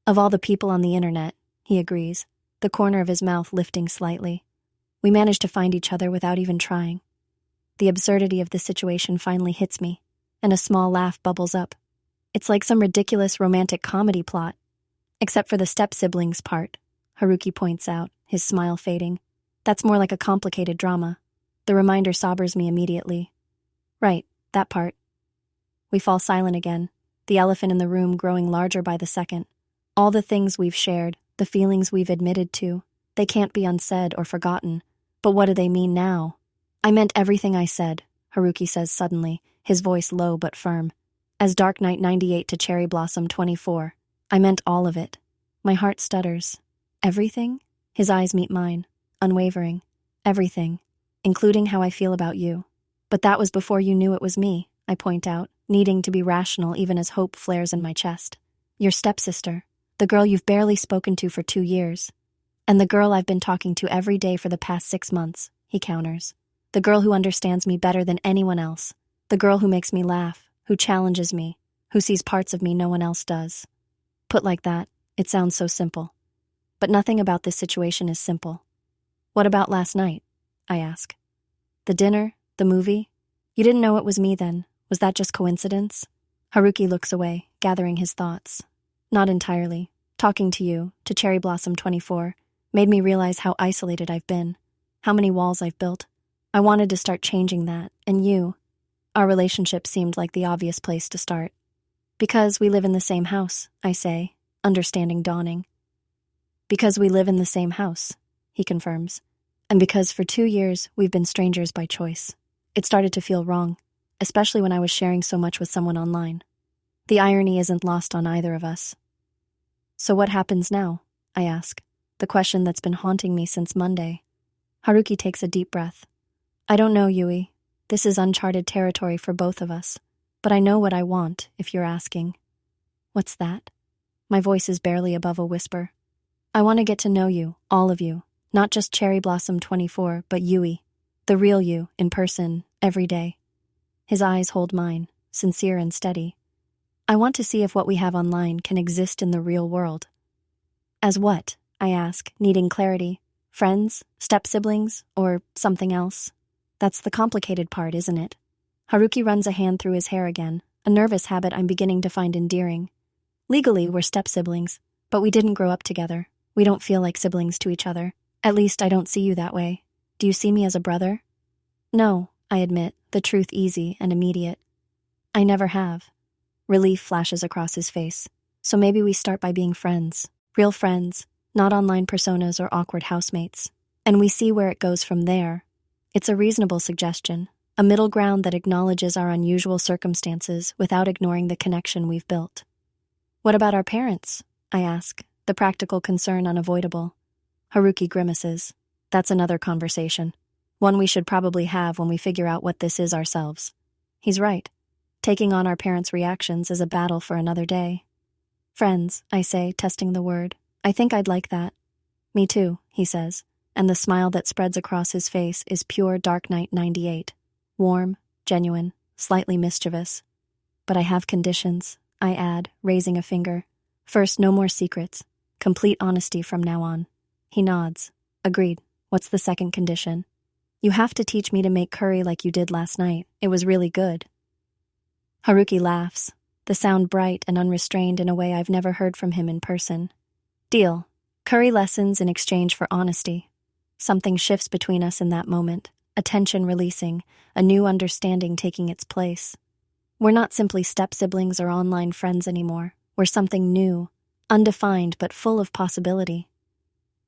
A: Of all the people on the internet, he agrees, the corner of his mouth lifting slightly. We managed to find each other without even trying. The absurdity of the situation finally hits me, and a small laugh bubbles up. It's like some ridiculous romantic comedy plot. Except for the step-siblings part, Haruki points out, his smile fading. That's more like a complicated drama. The reminder sobers me immediately. Right, that part. We fall silent again, the elephant in the room growing larger by the second. All the things we've shared, the feelings we've admitted to, they can't be unsaid or forgotten. But what do they mean now? I meant everything I said, Haruki says suddenly, his voice low but firm. As Dark Knight 98 to Cherry Blossom 24. I meant all of it. My heart stutters. Everything? His eyes meet mine, unwavering. Everything, including how I feel about you. But that was before you knew it was me, I point out, needing to be rational even as hope flares in my chest. Your stepsister, the girl you've barely spoken to for 2 years. And the girl I've been talking to every day for the past 6 months, he counters. The girl who understands me better than anyone else. The girl who makes me laugh, who challenges me, who sees parts of me no one else does. Put like that, it sounds so simple. But nothing about this situation is simple. What about last night? I ask. The dinner, the movie? You didn't know it was me then. Was that just coincidence? Haruki looks away, gathering his thoughts. Not entirely. Talking to you, to Cherry Blossom 24, made me realize how isolated I've been, how many walls I've built. I wanted to start changing that, and you. Our relationship seemed like the obvious place to start. Because we live in the same house, I say, understanding dawning. Because we live in the same house, he confirms. And because for 2 years we've been strangers by choice. It started to feel wrong, especially when I was sharing so much with someone online. The irony isn't lost on either of us. So what happens now? I ask, the question that's been haunting me since Monday. Haruki takes a deep breath. I don't know, Yui. This is uncharted territory for both of us. But I know what I want, if you're asking. What's that? My voice is barely above a whisper. I want to get to know you, all of you. Not just Cherry Blossom 24, but Yui. The real you, in person, every day. His eyes hold mine, sincere and steady. I want to see if what we have online can exist in the real world. As what? I ask, needing clarity. Friends? Step-siblings? Or something else? That's the complicated part, isn't it? Haruki runs a hand through his hair again, a nervous habit I'm beginning to find endearing. Legally, we're step-siblings, but we didn't grow up together. We don't feel like siblings to each other. At least I don't see you that way. Do you see me as a brother? No, I admit, the truth easy and immediate. I never have. Relief flashes across his face. So maybe we start by being friends. Real friends, not online personas or awkward housemates. And we see where it goes from there. It's a reasonable suggestion. A middle ground that acknowledges our unusual circumstances without ignoring the connection we've built. What about our parents? I ask, the practical concern unavoidable. Haruki grimaces. That's another conversation. One we should probably have when we figure out what this is ourselves. He's right. Taking on our parents' reactions is a battle for another day. Friends, I say, testing the word. I think I'd like that. Me too, he says, and the smile that spreads across his face is pure Dark Knight 98. Warm, genuine, slightly mischievous. But I have conditions, I add, raising a finger. First, no more secrets. Complete honesty from now on. He nods. Agreed. What's the second condition? You have to teach me to make curry like you did last night. It was really good. Haruki laughs, the sound bright and unrestrained in a way I've never heard from him in person. Deal. Curry lessons in exchange for honesty. Something shifts between us in that moment, a tension releasing, a new understanding taking its place. We're not simply step-siblings or online friends anymore. We're something new, undefined but full of possibility.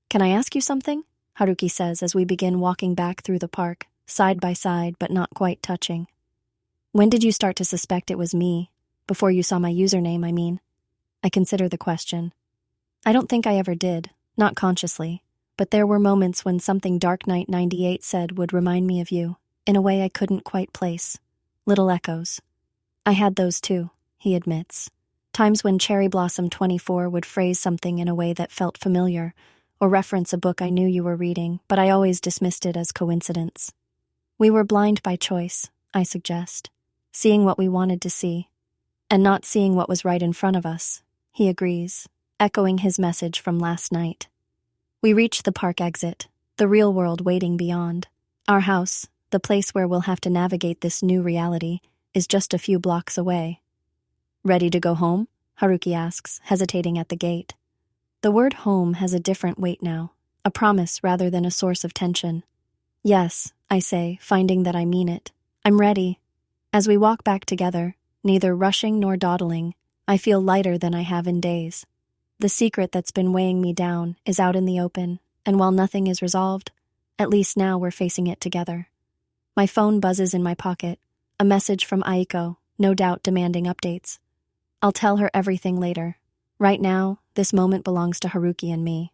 A: Can I ask you something? Haruki says as we begin walking back through the park, side by side but not quite touching. When did you start to suspect it was me? Before you saw my username, I mean. I consider the question. I don't think I ever did, not consciously, but there were moments when something Dark Knight 98 said would remind me of you, in a way I couldn't quite place. Little echoes. I had those too, he admits. Times when Cherry Blossom 24 would phrase something in a way that felt familiar, or reference a book I knew you were reading, but I always dismissed it as coincidence. We were blind by choice, I suggest, seeing what we wanted to see, and not seeing what was right in front of us, he agrees, echoing his message from last night. We reach the park exit, the real world waiting beyond. Our house, the place where we'll have to navigate this new reality, is just a few blocks away. Ready to go home? Haruki asks, hesitating at the gate. The word home has a different weight now, a promise rather than a source of tension. Yes, I say, finding that I mean it. I'm ready. As we walk back together, neither rushing nor dawdling, I feel lighter than I have in days. The secret that's been weighing me down is out in the open, and while nothing is resolved, at least now we're facing it together. My phone buzzes in my pocket, a message from Aiko, no doubt demanding updates. I'll tell her everything later. Right now, this moment belongs to Haruki and me.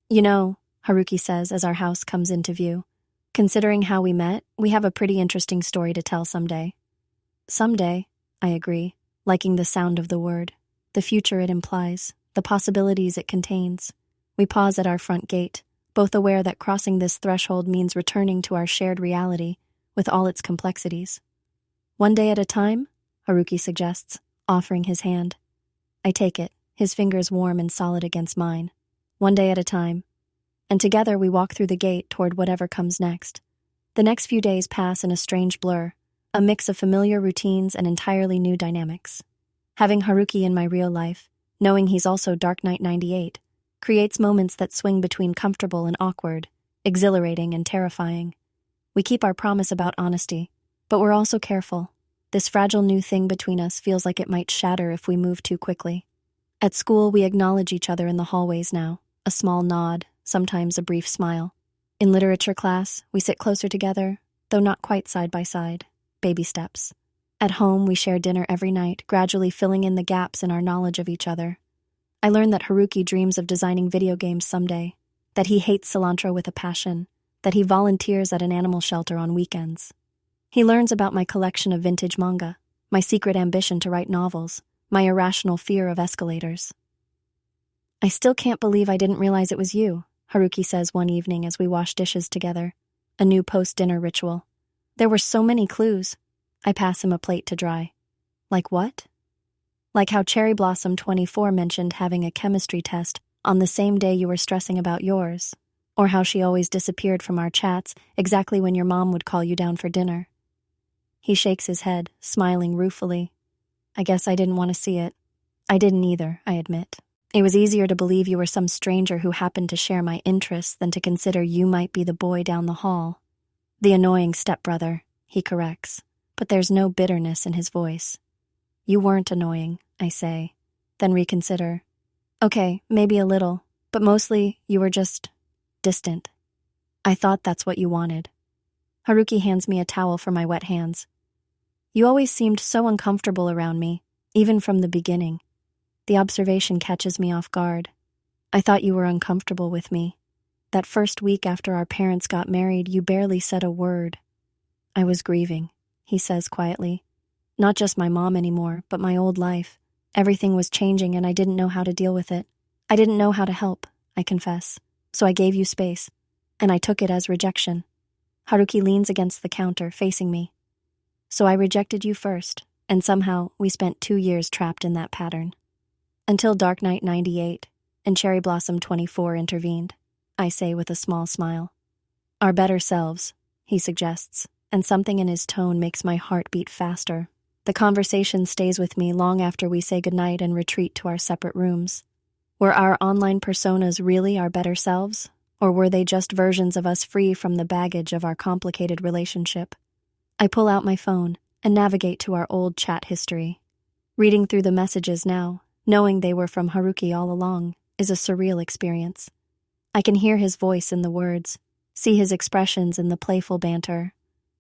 A: You know, Haruki says as our house comes into view, considering how we met, we have a pretty interesting story to tell someday. Someday, I agree, liking the sound of the word, the future it implies, the possibilities it contains. We pause at our front gate, both aware that crossing this threshold means returning to our shared reality, with all its complexities. One day at a time, Haruki suggests, offering his hand. I take it, his fingers warm and solid against mine. One day at a time. And together we walk through the gate toward whatever comes next. The next few days pass in a strange blur, a mix of familiar routines and entirely new dynamics. Having Haruki in my real life, knowing he's also Dark Knight 98, creates moments that swing between comfortable and awkward, exhilarating and terrifying. We keep our promise about honesty, but we're also careful. This fragile new thing between us feels like it might shatter if we move too quickly. At school, we acknowledge each other in the hallways now, a small nod, sometimes a brief smile. In literature class, we sit closer together, though not quite side by side, baby steps. At home, we share dinner every night, gradually filling in the gaps in our knowledge of each other. I learned that Haruki dreams of designing video games someday, that he hates cilantro with a passion, that he volunteers at an animal shelter on weekends. He learns about my collection of vintage manga, my secret ambition to write novels, my irrational fear of escalators. I still can't believe I didn't realize it was you, Haruki says one evening as we wash dishes together, a new post-dinner ritual. There were so many clues. I pass him a plate to dry. Like what? Like how Cherry Blossom 24 mentioned having a chemistry test on the same day you were stressing about yours, or how she always disappeared from our chats exactly when your mom would call you down for dinner. He shakes his head, smiling ruefully. I guess I didn't want to see it. I didn't either, I admit. It was easier to believe you were some stranger who happened to share my interests than to consider you might be the boy down the hall. The annoying stepbrother, he corrects, but there's no bitterness in his voice. You weren't annoying, I say, then reconsider. Okay, maybe a little, but mostly you were just distant. I thought that's what you wanted. Haruki hands me a towel for my wet hands. You always seemed so uncomfortable around me, even from the beginning. The observation catches me off guard. I thought you were uncomfortable with me. That first week after our parents got married, you barely said a word. I was grieving, he says quietly. Not just my mom anymore, but my old life. Everything was changing and I didn't know how to deal with it. I didn't know how to help, I confess. So I gave you space, and I took it as rejection. Haruki leans against the counter, facing me. So I rejected you first, and somehow we spent 2 years trapped in that pattern. Until Dark Knight 98 and Cherry Blossom 24 intervened, I say with a small smile. Our better selves, he suggests, and something in his tone makes my heart beat faster. The conversation stays with me long after we say goodnight and retreat to our separate rooms. Were our online personas really our better selves, or were they just versions of us free from the baggage of our complicated relationship? I pull out my phone and navigate to our old chat history. Reading through the messages now, knowing they were from Haruki all along, is a surreal experience. I can hear his voice in the words, see his expressions in the playful banter.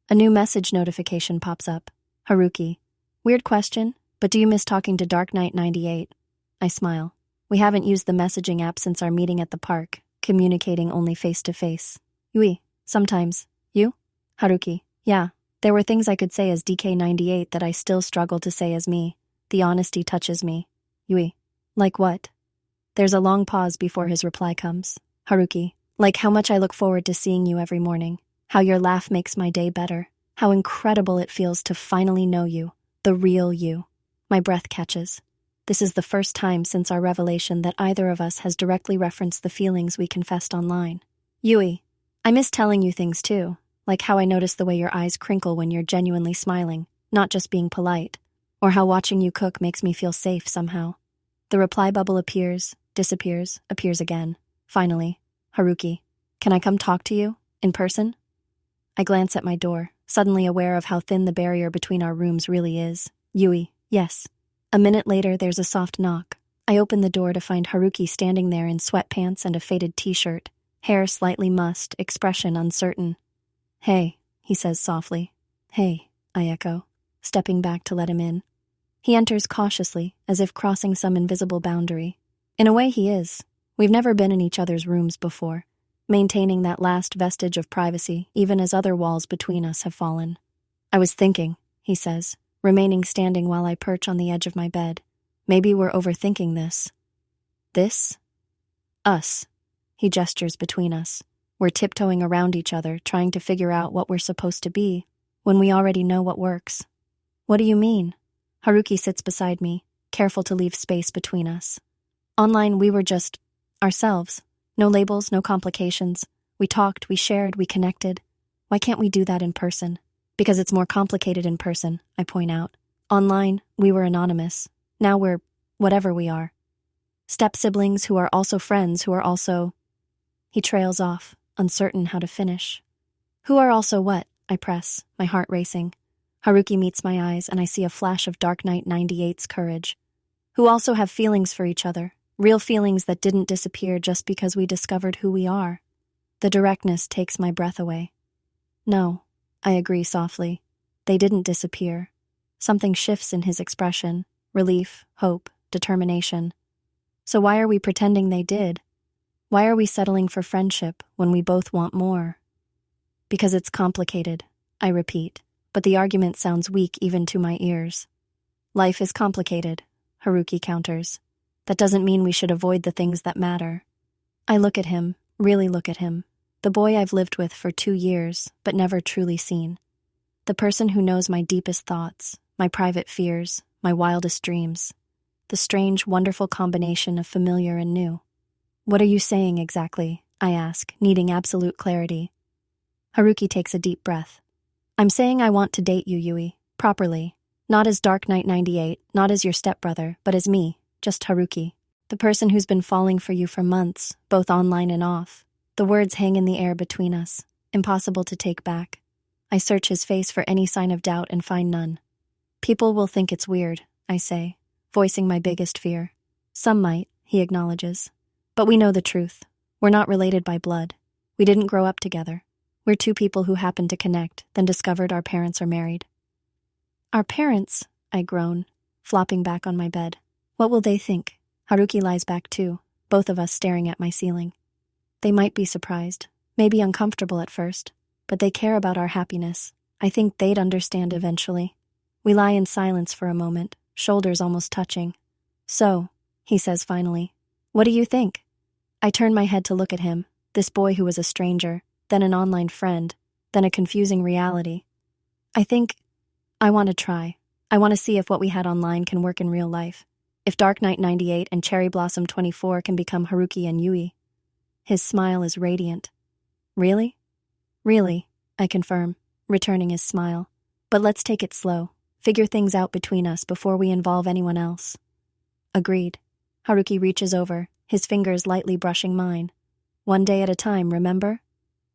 A: A new message notification pops up. Haruki. Weird question, but do you miss talking to Dark Knight 98? I smile. We haven't used the messaging app since our meeting at the park, communicating only face-to-face. Yui. Sometimes. You? Haruki. Yeah. There were things I could say as DK98 that I still struggle to say as me. The honesty touches me. Yui. Like what? There's a long pause before his reply comes. Haruki. Like how much I look forward to seeing you every morning. How your laugh makes my day better. How incredible it feels to finally know you. The real you. My breath catches. This is the first time since our revelation that either of us has directly referenced the feelings we confessed online. Yui. I miss telling you things too. Like how I notice the way your eyes crinkle when you're genuinely smiling, not just being polite. Or how watching you cook makes me feel safe somehow. The reply bubble appears, disappears, appears again. Finally. Haruki. Can I come talk to you? In person? I glance at my door, suddenly aware of how thin the barrier between our rooms really is. Yui. Yes. A minute later, there's a soft knock. I open the door to find Haruki standing there in sweatpants and a faded t-shirt, hair slightly mussed, expression uncertain. Hey, he says softly. Hey, I echo, stepping back to let him in. He enters cautiously, as if crossing some invisible boundary. In a way, he is. We've never been in each other's rooms before, maintaining that last vestige of privacy, even as other walls between us have fallen. I was thinking, he says, remaining standing while I perch on the edge of my bed. Maybe we're overthinking this. This? Us. He gestures between us. We're tiptoeing around each other, trying to figure out what we're supposed to be, when we already know what works. What do you mean? Haruki sits beside me, careful to leave space between us. Online, we were just ourselves. No labels, no complications. We talked, we shared, we connected. Why can't we do that in person? Because it's more complicated in person, I point out. Online, we were anonymous. Now we're whatever we are. Step-siblings who are also friends who are also... He trails off, uncertain how to finish. Who are also what? I press, my heart racing. Haruki meets my eyes and I see a flash of Dark Knight 98's courage. Who also have feelings for each other. Real feelings that didn't disappear just because we discovered who we are. The directness takes my breath away. No, I agree softly. They didn't disappear. Something shifts in his expression. Relief, hope, determination. So why are we pretending they did? Why are we settling for friendship when we both want more? Because it's complicated, I repeat, but the argument sounds weak even to my ears. Life is complicated, Haruki counters. That doesn't mean we should avoid the things that matter. I look at him, really look at him. The boy I've lived with for 2 years, but never truly seen. The person who knows my deepest thoughts, my private fears, my wildest dreams. The strange, wonderful combination of familiar and new. What are you saying exactly? I ask, needing absolute clarity. Haruki takes a deep breath. I'm saying I want to date you, Yui, properly. Not as Dark Knight 98, not as your stepbrother, but as me. Just Haruki, the person who's been falling for you for months, both online and off. The words hang in the air between us, impossible to take back. I search his face for any sign of doubt and find none. People will think it's weird, I say, voicing my biggest fear. Some might, he acknowledges. But we know the truth. We're not related by blood. We didn't grow up together. We're two people who happened to connect, then discovered our parents are married. Our parents, I groan, flopping back on my bed. What will they think? Haruki lies back too, both of us staring at my ceiling. They might be surprised, maybe uncomfortable at first, but they care about our happiness. I think they'd understand eventually. We lie in silence for a moment, shoulders almost touching. So, he says finally, what do you think? I turn my head to look at him, this boy who was a stranger, then an online friend, then a confusing reality. I think I want to try. I want to see if what we had online can work in real life. If Dark Knight 98 and Cherry Blossom 24 can become Haruki and Yui. His smile is radiant. Really? Really, I confirm, returning his smile. But let's take it slow. Figure things out between us before we involve anyone else. Agreed. Haruki reaches over, his fingers lightly brushing mine. One day at a time, remember?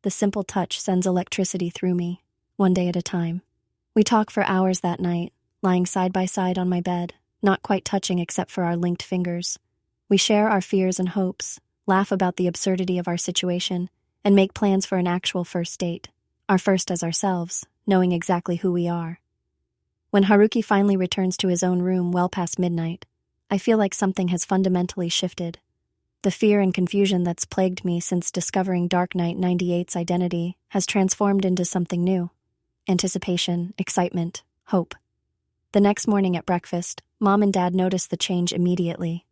A: The simple touch sends electricity through me. One day at a time. We talk for hours that night, lying side by side on my bed, not quite touching except for our linked fingers. We share our fears and hopes, laugh about the absurdity of our situation, and make plans for an actual first date. Our first as ourselves, knowing exactly who we are. When Haruki finally returns to his own room well past midnight, I feel like something has fundamentally shifted. The fear and confusion that's plagued me since discovering Dark Knight 98's identity has transformed into something new. Anticipation, excitement, hope. The next morning at breakfast, Mom and Dad notice the change immediately.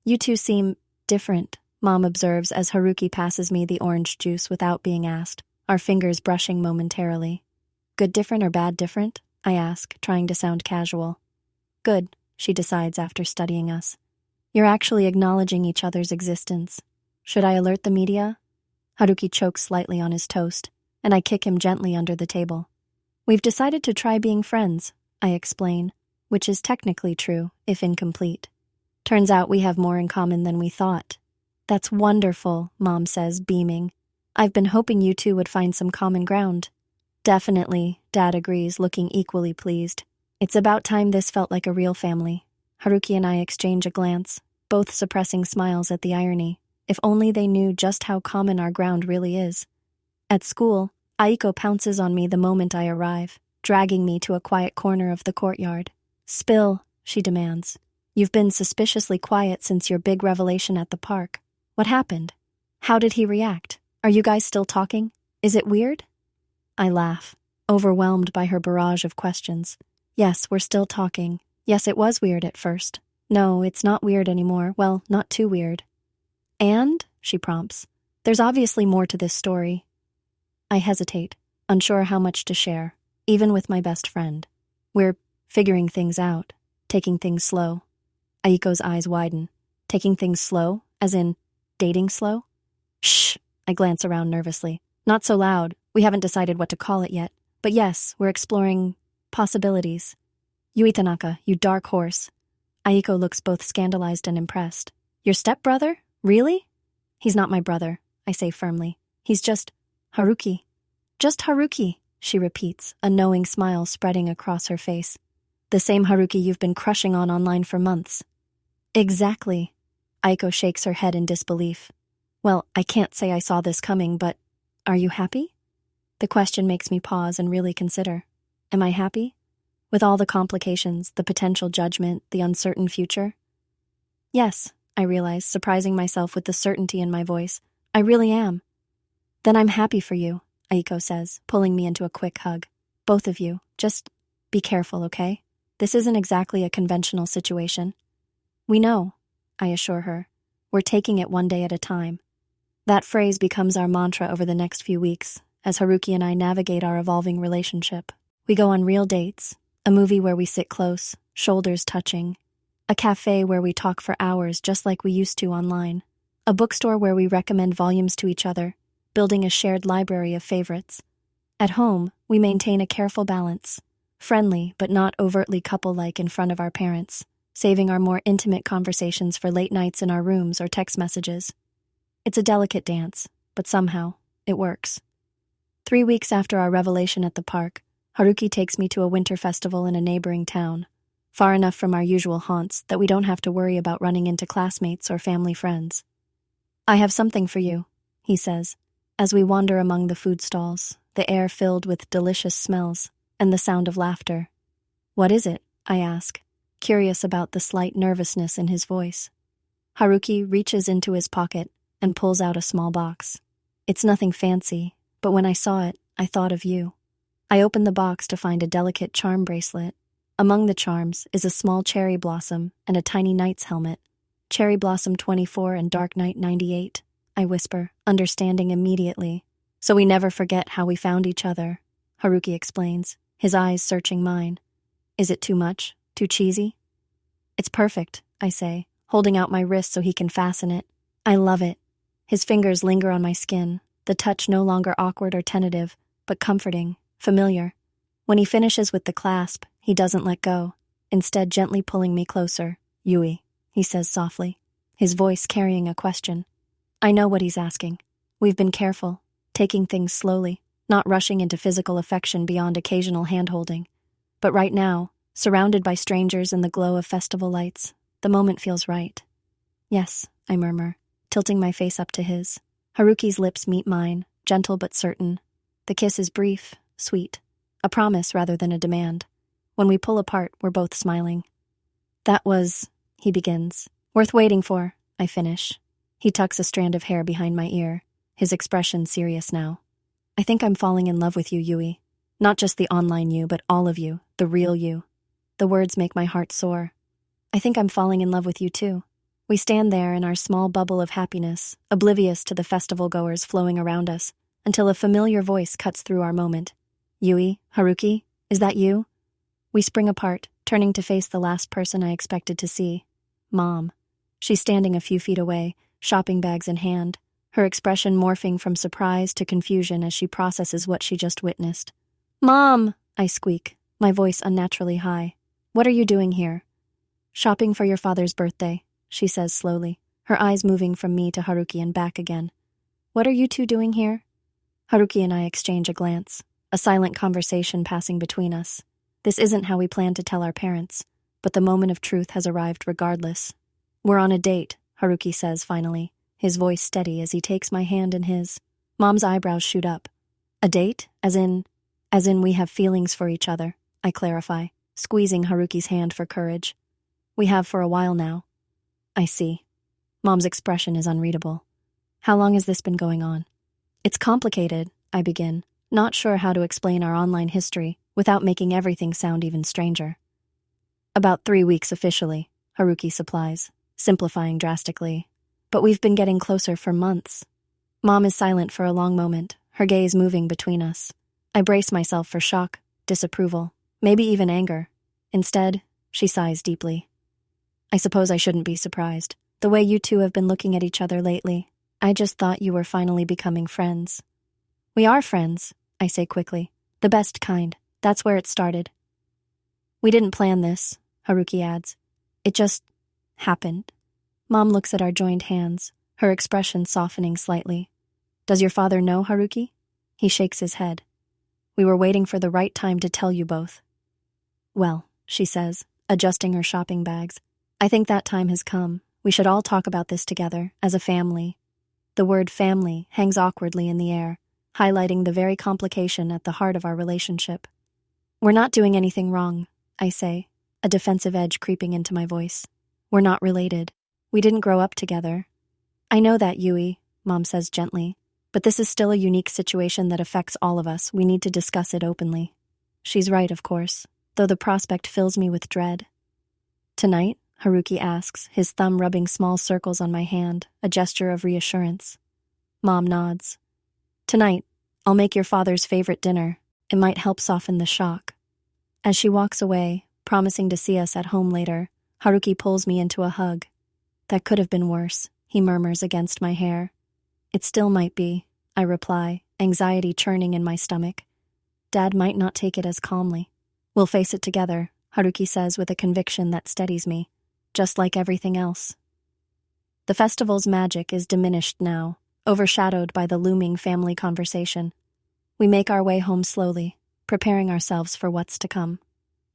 A: You two seem different, Mom observes as Haruki passes me the orange juice without being asked, our fingers brushing momentarily. Good different or bad different? I ask, trying to sound casual. Good, she decides after studying us. You're actually acknowledging each other's existence. Should I alert the media? Haruki chokes slightly on his toast, and I kick him gently under the table. We've decided to try being friends, I explain, which is technically true, if incomplete. Turns out we have more in common than we thought. That's wonderful, Mom says, beaming. I've been hoping you two would find some common ground. Definitely, Dad agrees, looking equally pleased. It's about time this felt like a real family. Haruki and I exchange a glance, both suppressing smiles at the irony. If only they knew just how common our ground really is. At school, Aiko pounces on me the moment I arrive, dragging me to a quiet corner of the courtyard. Spill, she demands. You've been suspiciously quiet since your big revelation at the park. What happened? How did he react? Are you guys still talking? Is it weird? I laugh, overwhelmed by her barrage of questions. Yes, we're still talking. Yes, it was weird at first. No, it's not weird anymore. Well, not too weird. And, she prompts, there's obviously more to this story. I hesitate, unsure how much to share, even with my best friend. We're figuring things out, taking things slow. Aiko's eyes widen. Taking things slow? As in, dating slow? Shh, I glance around nervously. Not so loud. We haven't decided what to call it yet. But yes, we're exploring possibilities. Yui Tanaka, you dark horse. Aiko looks both scandalized and impressed. Your stepbrother? Really? He's not my brother, I say firmly. He's just Haruki. Just Haruki, she repeats, a knowing smile spreading across her face. The same Haruki you've been crushing on online for months. Exactly. Aiko shakes her head in disbelief. Well, I can't say I saw this coming, but are you happy? The question makes me pause and really consider. Am I happy? With all the complications, the potential judgment, the uncertain future? Yes, I realize, surprising myself with the certainty in my voice. I really am. Then I'm happy for you, Aiko says, pulling me into a quick hug. Both of you, just be careful, okay? This isn't exactly a conventional situation. We know, I assure her. We're taking it one day at a time. That phrase becomes our mantra over the next few weeks, as Haruki and I navigate our evolving relationship. We go on real dates, a movie where we sit close, shoulders touching, a cafe where we talk for hours just like we used to online, a bookstore where we recommend volumes to each other, building a shared library of favorites. At home, we maintain a careful balance, friendly but not overtly couple-like in front of our parents, saving our more intimate conversations for late nights in our rooms or text messages. It's a delicate dance, but somehow, it works. 3 weeks after our revelation at the park, Haruki takes me to a winter festival in a neighboring town, far enough from our usual haunts that we don't have to worry about running into classmates or family friends. I have something for you, he says, as we wander among the food stalls, the air filled with delicious smells and the sound of laughter. What is it? I ask, curious about the slight nervousness in his voice. Haruki reaches into his pocket and pulls out a small box. It's nothing fancy, but when I saw it, I thought of you. I opened the box to find a delicate charm bracelet. Among the charms is a small cherry blossom and a tiny knight's helmet. Cherry Blossom 24 and Dark Knight 98, I whisper, understanding immediately. So we never forget how we found each other, Haruki explains, his eyes searching mine. Is it too much? Too cheesy? It's perfect, I say, holding out my wrist so he can fasten it. I love it. His fingers linger on my skin, the touch no longer awkward or tentative, but comforting, familiar. When he finishes with the clasp, he doesn't let go, instead gently pulling me closer. Yui, he says softly, his voice carrying a question. I know what he's asking. We've been careful, taking things slowly, not rushing into physical affection beyond occasional hand-holding. But right now, surrounded by strangers in the glow of festival lights, the moment feels right. Yes, I murmur, tilting my face up to his. Haruki's lips meet mine, gentle but certain. The kiss is brief, sweet, a promise rather than a demand. When we pull apart, we're both smiling. That was, he begins. Worth waiting for, I finish. He tucks a strand of hair behind my ear, his expression serious now. I think I'm falling in love with you, Yui. Not just the online you, but all of you, the real you. The words make my heart soar. I think I'm falling in love with you too. We stand there in our small bubble of happiness, oblivious to the festival goers flowing around us, until a familiar voice cuts through our moment. Yui, Haruki, is that you? We spring apart, turning to face the last person I expected to see. Mom. She's standing a few feet away, shopping bags in hand, her expression morphing from surprise to confusion as she processes what she just witnessed. Mom, I squeak, my voice unnaturally high. What are you doing here? Shopping for your father's birthday, she says slowly, her eyes moving from me to Haruki and back again. What are you two doing here? Haruki and I exchange a glance, a silent conversation passing between us. This isn't how we planned to tell our parents, but the moment of truth has arrived regardless. We're on a date, Haruki says finally, his voice steady as he takes my hand in his. Mom's eyebrows shoot up. A date? As in we have feelings for each other, I clarify, squeezing Haruki's hand for courage. We have for a while now. I see. Mom's expression is unreadable. How long has this been going on? It's complicated, I begin, not sure how to explain our online history without making everything sound even stranger. About 3 weeks officially, Haruki supplies, simplifying drastically. But we've been getting closer for months. Mom is silent for a long moment, her gaze moving between us. I brace myself for shock, disapproval, maybe even anger. Instead, she sighs deeply. I suppose I shouldn't be surprised. The way you two have been looking at each other lately. I just thought you were finally becoming friends. We are friends, I say quickly. The best kind. That's where it started. We didn't plan this, Haruki adds. It just happened. Mom looks at our joined hands, her expression softening slightly. Does your father know, Haruki? He shakes his head. We were waiting for the right time to tell you both. Well, she says, adjusting her shopping bags. I think that time has come. We should all talk about this together, as a family. The word family hangs awkwardly in the air, highlighting the very complication at the heart of our relationship. We're not doing anything wrong, I say, a defensive edge creeping into my voice. We're not related. We didn't grow up together. I know that, Yui, Mom says gently, but this is still a unique situation that affects all of us. We need to discuss it openly. She's right, of course, though the prospect fills me with dread. Tonight? Haruki asks, his thumb rubbing small circles on my hand, a gesture of reassurance. Mom nods. Tonight, I'll make your father's favorite dinner. It might help soften the shock. As she walks away, promising to see us at home later, Haruki pulls me into a hug. That could have been worse, he murmurs against my hair. It still might be, I reply, anxiety churning in my stomach. Dad might not take it as calmly. We'll face it together, Haruki says with a conviction that steadies me. Just like everything else. The festival's magic is diminished now, overshadowed by the looming family conversation. We make our way home slowly, preparing ourselves for what's to come.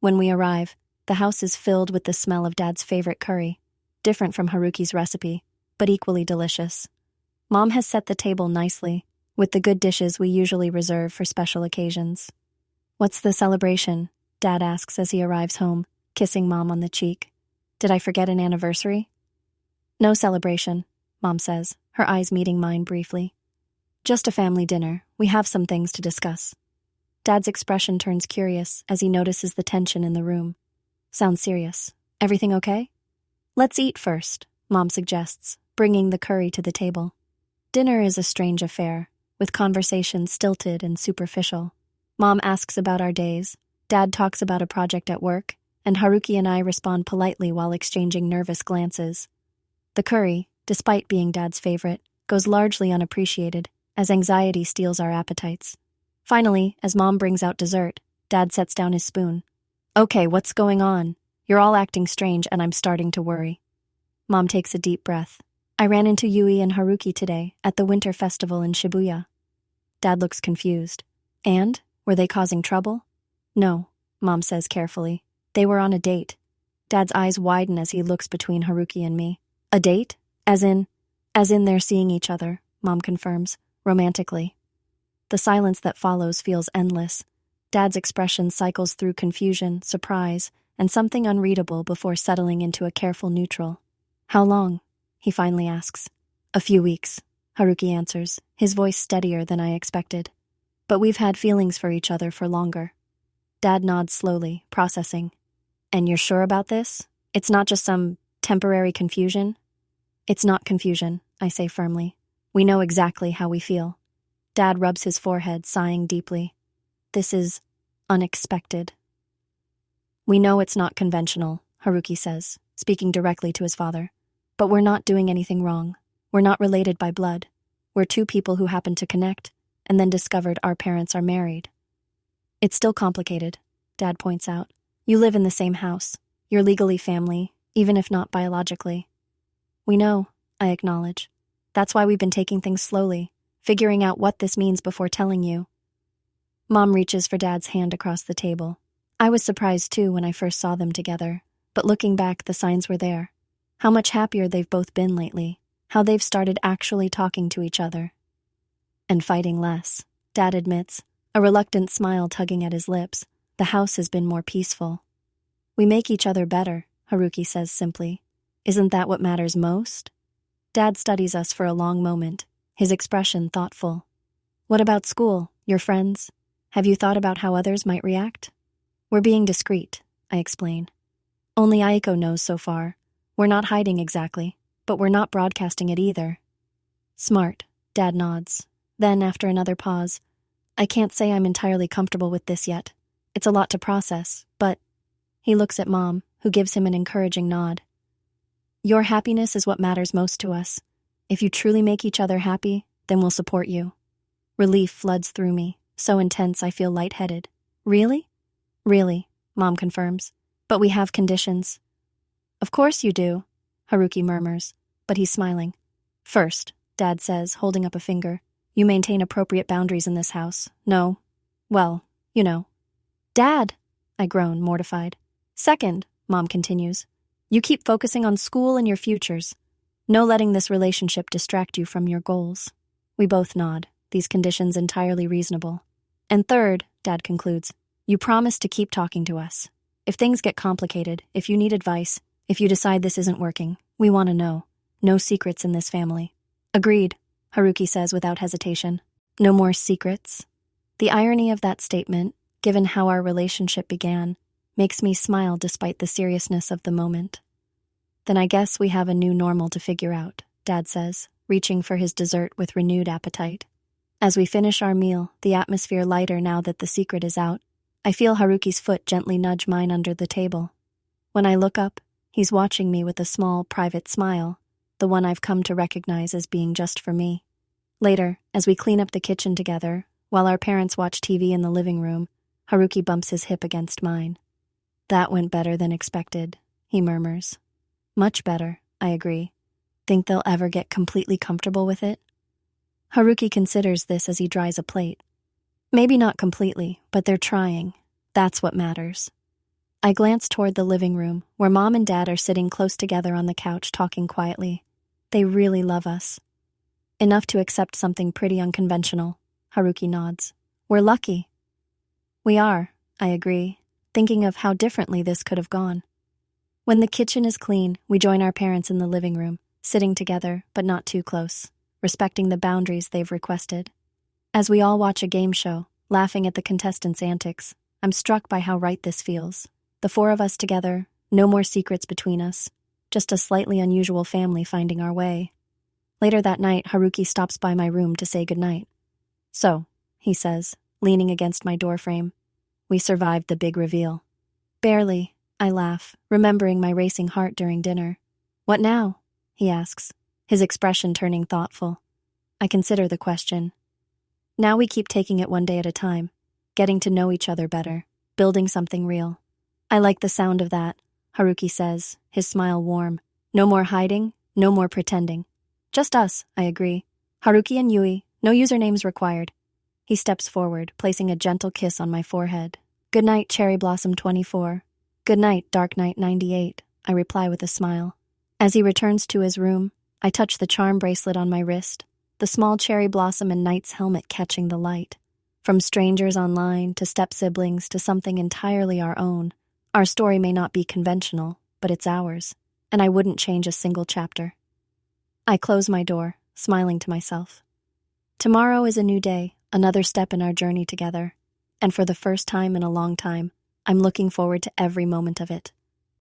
A: When we arrive, the house is filled with the smell of Dad's favorite curry, different from Haruki's recipe, but equally delicious. Mom has set the table nicely, with the good dishes we usually reserve for special occasions. What's the celebration? Dad asks as he arrives home, kissing Mom on the cheek. Did I forget an anniversary? No celebration, Mom says, her eyes meeting mine briefly. Just a family dinner. We have some things to discuss. Dad's expression turns curious as he notices the tension in the room. Sounds serious. Everything okay? Let's eat first, Mom suggests, bringing the curry to the table. Dinner is a strange affair, with conversation stilted and superficial. Mom asks about our days, Dad talks about a project at work, and Haruki and I respond politely while exchanging nervous glances. The curry, despite being Dad's favorite, goes largely unappreciated, as anxiety steals our appetites. Finally, as Mom brings out dessert, Dad sets down his spoon. "Okay, what's going on? You're all acting strange and I'm starting to worry." Mom takes a deep breath. "I ran into Yui and Haruki today at the winter festival in Shibuya." Dad looks confused. "And? Were they causing trouble?" "No," Mom says carefully. "They were on a date." Dad's eyes widen as he looks between Haruki and me. "A date? As in they're seeing each other," Mom confirms, romantically. The silence that follows feels endless. Dad's expression cycles through confusion, surprise, and something unreadable before settling into a careful neutral. "How long?" he finally asks. "A few weeks," Haruki answers, his voice steadier than I expected. "But we've had feelings for each other for longer." Dad nods slowly, processing. "And you're sure about this? It's not just some temporary confusion?" "It's not confusion," I say firmly. "We know exactly how we feel." Dad rubs his forehead, sighing deeply. "This is unexpected." "We know it's not conventional," Haruki says, speaking directly to his father. "But we're not doing anything wrong. We're not related by blood. We're two people who happened to connect, and then discovered our parents are married." "It's still complicated," Dad points out. "You live in the same house. You're legally family, even if not biologically." "We know," I acknowledge. "That's why we've been taking things slowly, figuring out what this means before telling you." Mom reaches for Dad's hand across the table. I was surprised too when I first saw them together, but looking back, the signs were there. How much happier they've both been lately, how they've started actually talking to each other. "And fighting less," Dad admits, a reluctant smile tugging at his lips. "The house has been more peaceful." "We make each other better," Haruki says simply. "Isn't that what matters most?" Dad studies us for a long moment, his expression thoughtful. "What about school, your friends? Have you thought about how others might react?" "We're being discreet," I explain. "Only Aiko knows so far. We're not hiding exactly, but we're not broadcasting it either." "Smart," Dad nods. Then, after another pause, "I can't say I'm entirely comfortable with this yet. It's a lot to process, but..." He looks at Mom, who gives him an encouraging nod. "Your happiness is what matters most to us. If you truly make each other happy, then we'll support you." Relief floods through me, so intense I feel lightheaded. "Really?" "Really," Mom confirms. "But we have conditions." "Of course you do," Haruki murmurs, but he's smiling. "First," Dad says, holding up a finger, "you maintain appropriate boundaries in this house. No, well, you know." "Dad!" I groan, mortified. "Second," Mom continues, "you keep focusing on school and your futures. No letting this relationship distract you from your goals." We both nod, these conditions entirely reasonable. "And third," Dad concludes, "you promise to keep talking to us. If things get complicated, if you need advice, if you decide this isn't working, we want to know. No secrets in this family." "Agreed," Haruki says without hesitation. "No more secrets." The irony of that statement, given how our relationship began, makes me smile despite the seriousness of the moment. "Then I guess we have a new normal to figure out," Dad says, reaching for his dessert with renewed appetite. As we finish our meal, the atmosphere lighter now that the secret is out, I feel Haruki's foot gently nudge mine under the table. When I look up, he's watching me with a small, private smile, the one I've come to recognize as being just for me. Later, as we clean up the kitchen together, while our parents watch TV in the living room, Haruki bumps his hip against mine. "That went better than expected," he murmurs. "Much better," I agree. "Think they'll ever get completely comfortable with it?" Haruki considers this as he dries a plate. "Maybe not completely, but they're trying. That's what matters." I glance toward the living room, where Mom and Dad are sitting close together on the couch talking quietly. They really love us. "Enough to accept something pretty unconventional," Haruki nods. "We're lucky." "We are," I agree, thinking of how differently this could have gone. When the kitchen is clean, we join our parents in the living room, sitting together, but not too close, respecting the boundaries they've requested. As we all watch a game show, laughing at the contestants' antics, I'm struck by how right this feels. The four of us together, no more secrets between us, just a slightly unusual family finding our way. Later that night, Haruki stops by my room to say goodnight. "So," he says, leaning against my doorframe, We survived the big reveal. Barely, I laugh, remembering my racing heart during dinner. What now? He asks, his expression turning thoughtful. I consider the question. Now we keep taking it one day at a time, getting to know each other better, building something real. I like the sound of that, Haruki says, his smile warm. No more hiding, no more pretending. Just us, I agree. Haruki and Yui, no usernames required. He steps forward, placing a gentle kiss on my forehead. Good night, Cherry Blossom 24. Good night, Dark Knight 98, I reply with a smile. As he returns to his room, I touch the charm bracelet on my wrist, the small cherry blossom and knight's helmet catching the light. From strangers online to step-siblings to something entirely our own, our story may not be conventional, but it's ours, and I wouldn't change a single chapter. I close my door, smiling to myself. Tomorrow is a new day, another step in our journey together, and for the first time in a long time, I'm looking forward to every moment of it.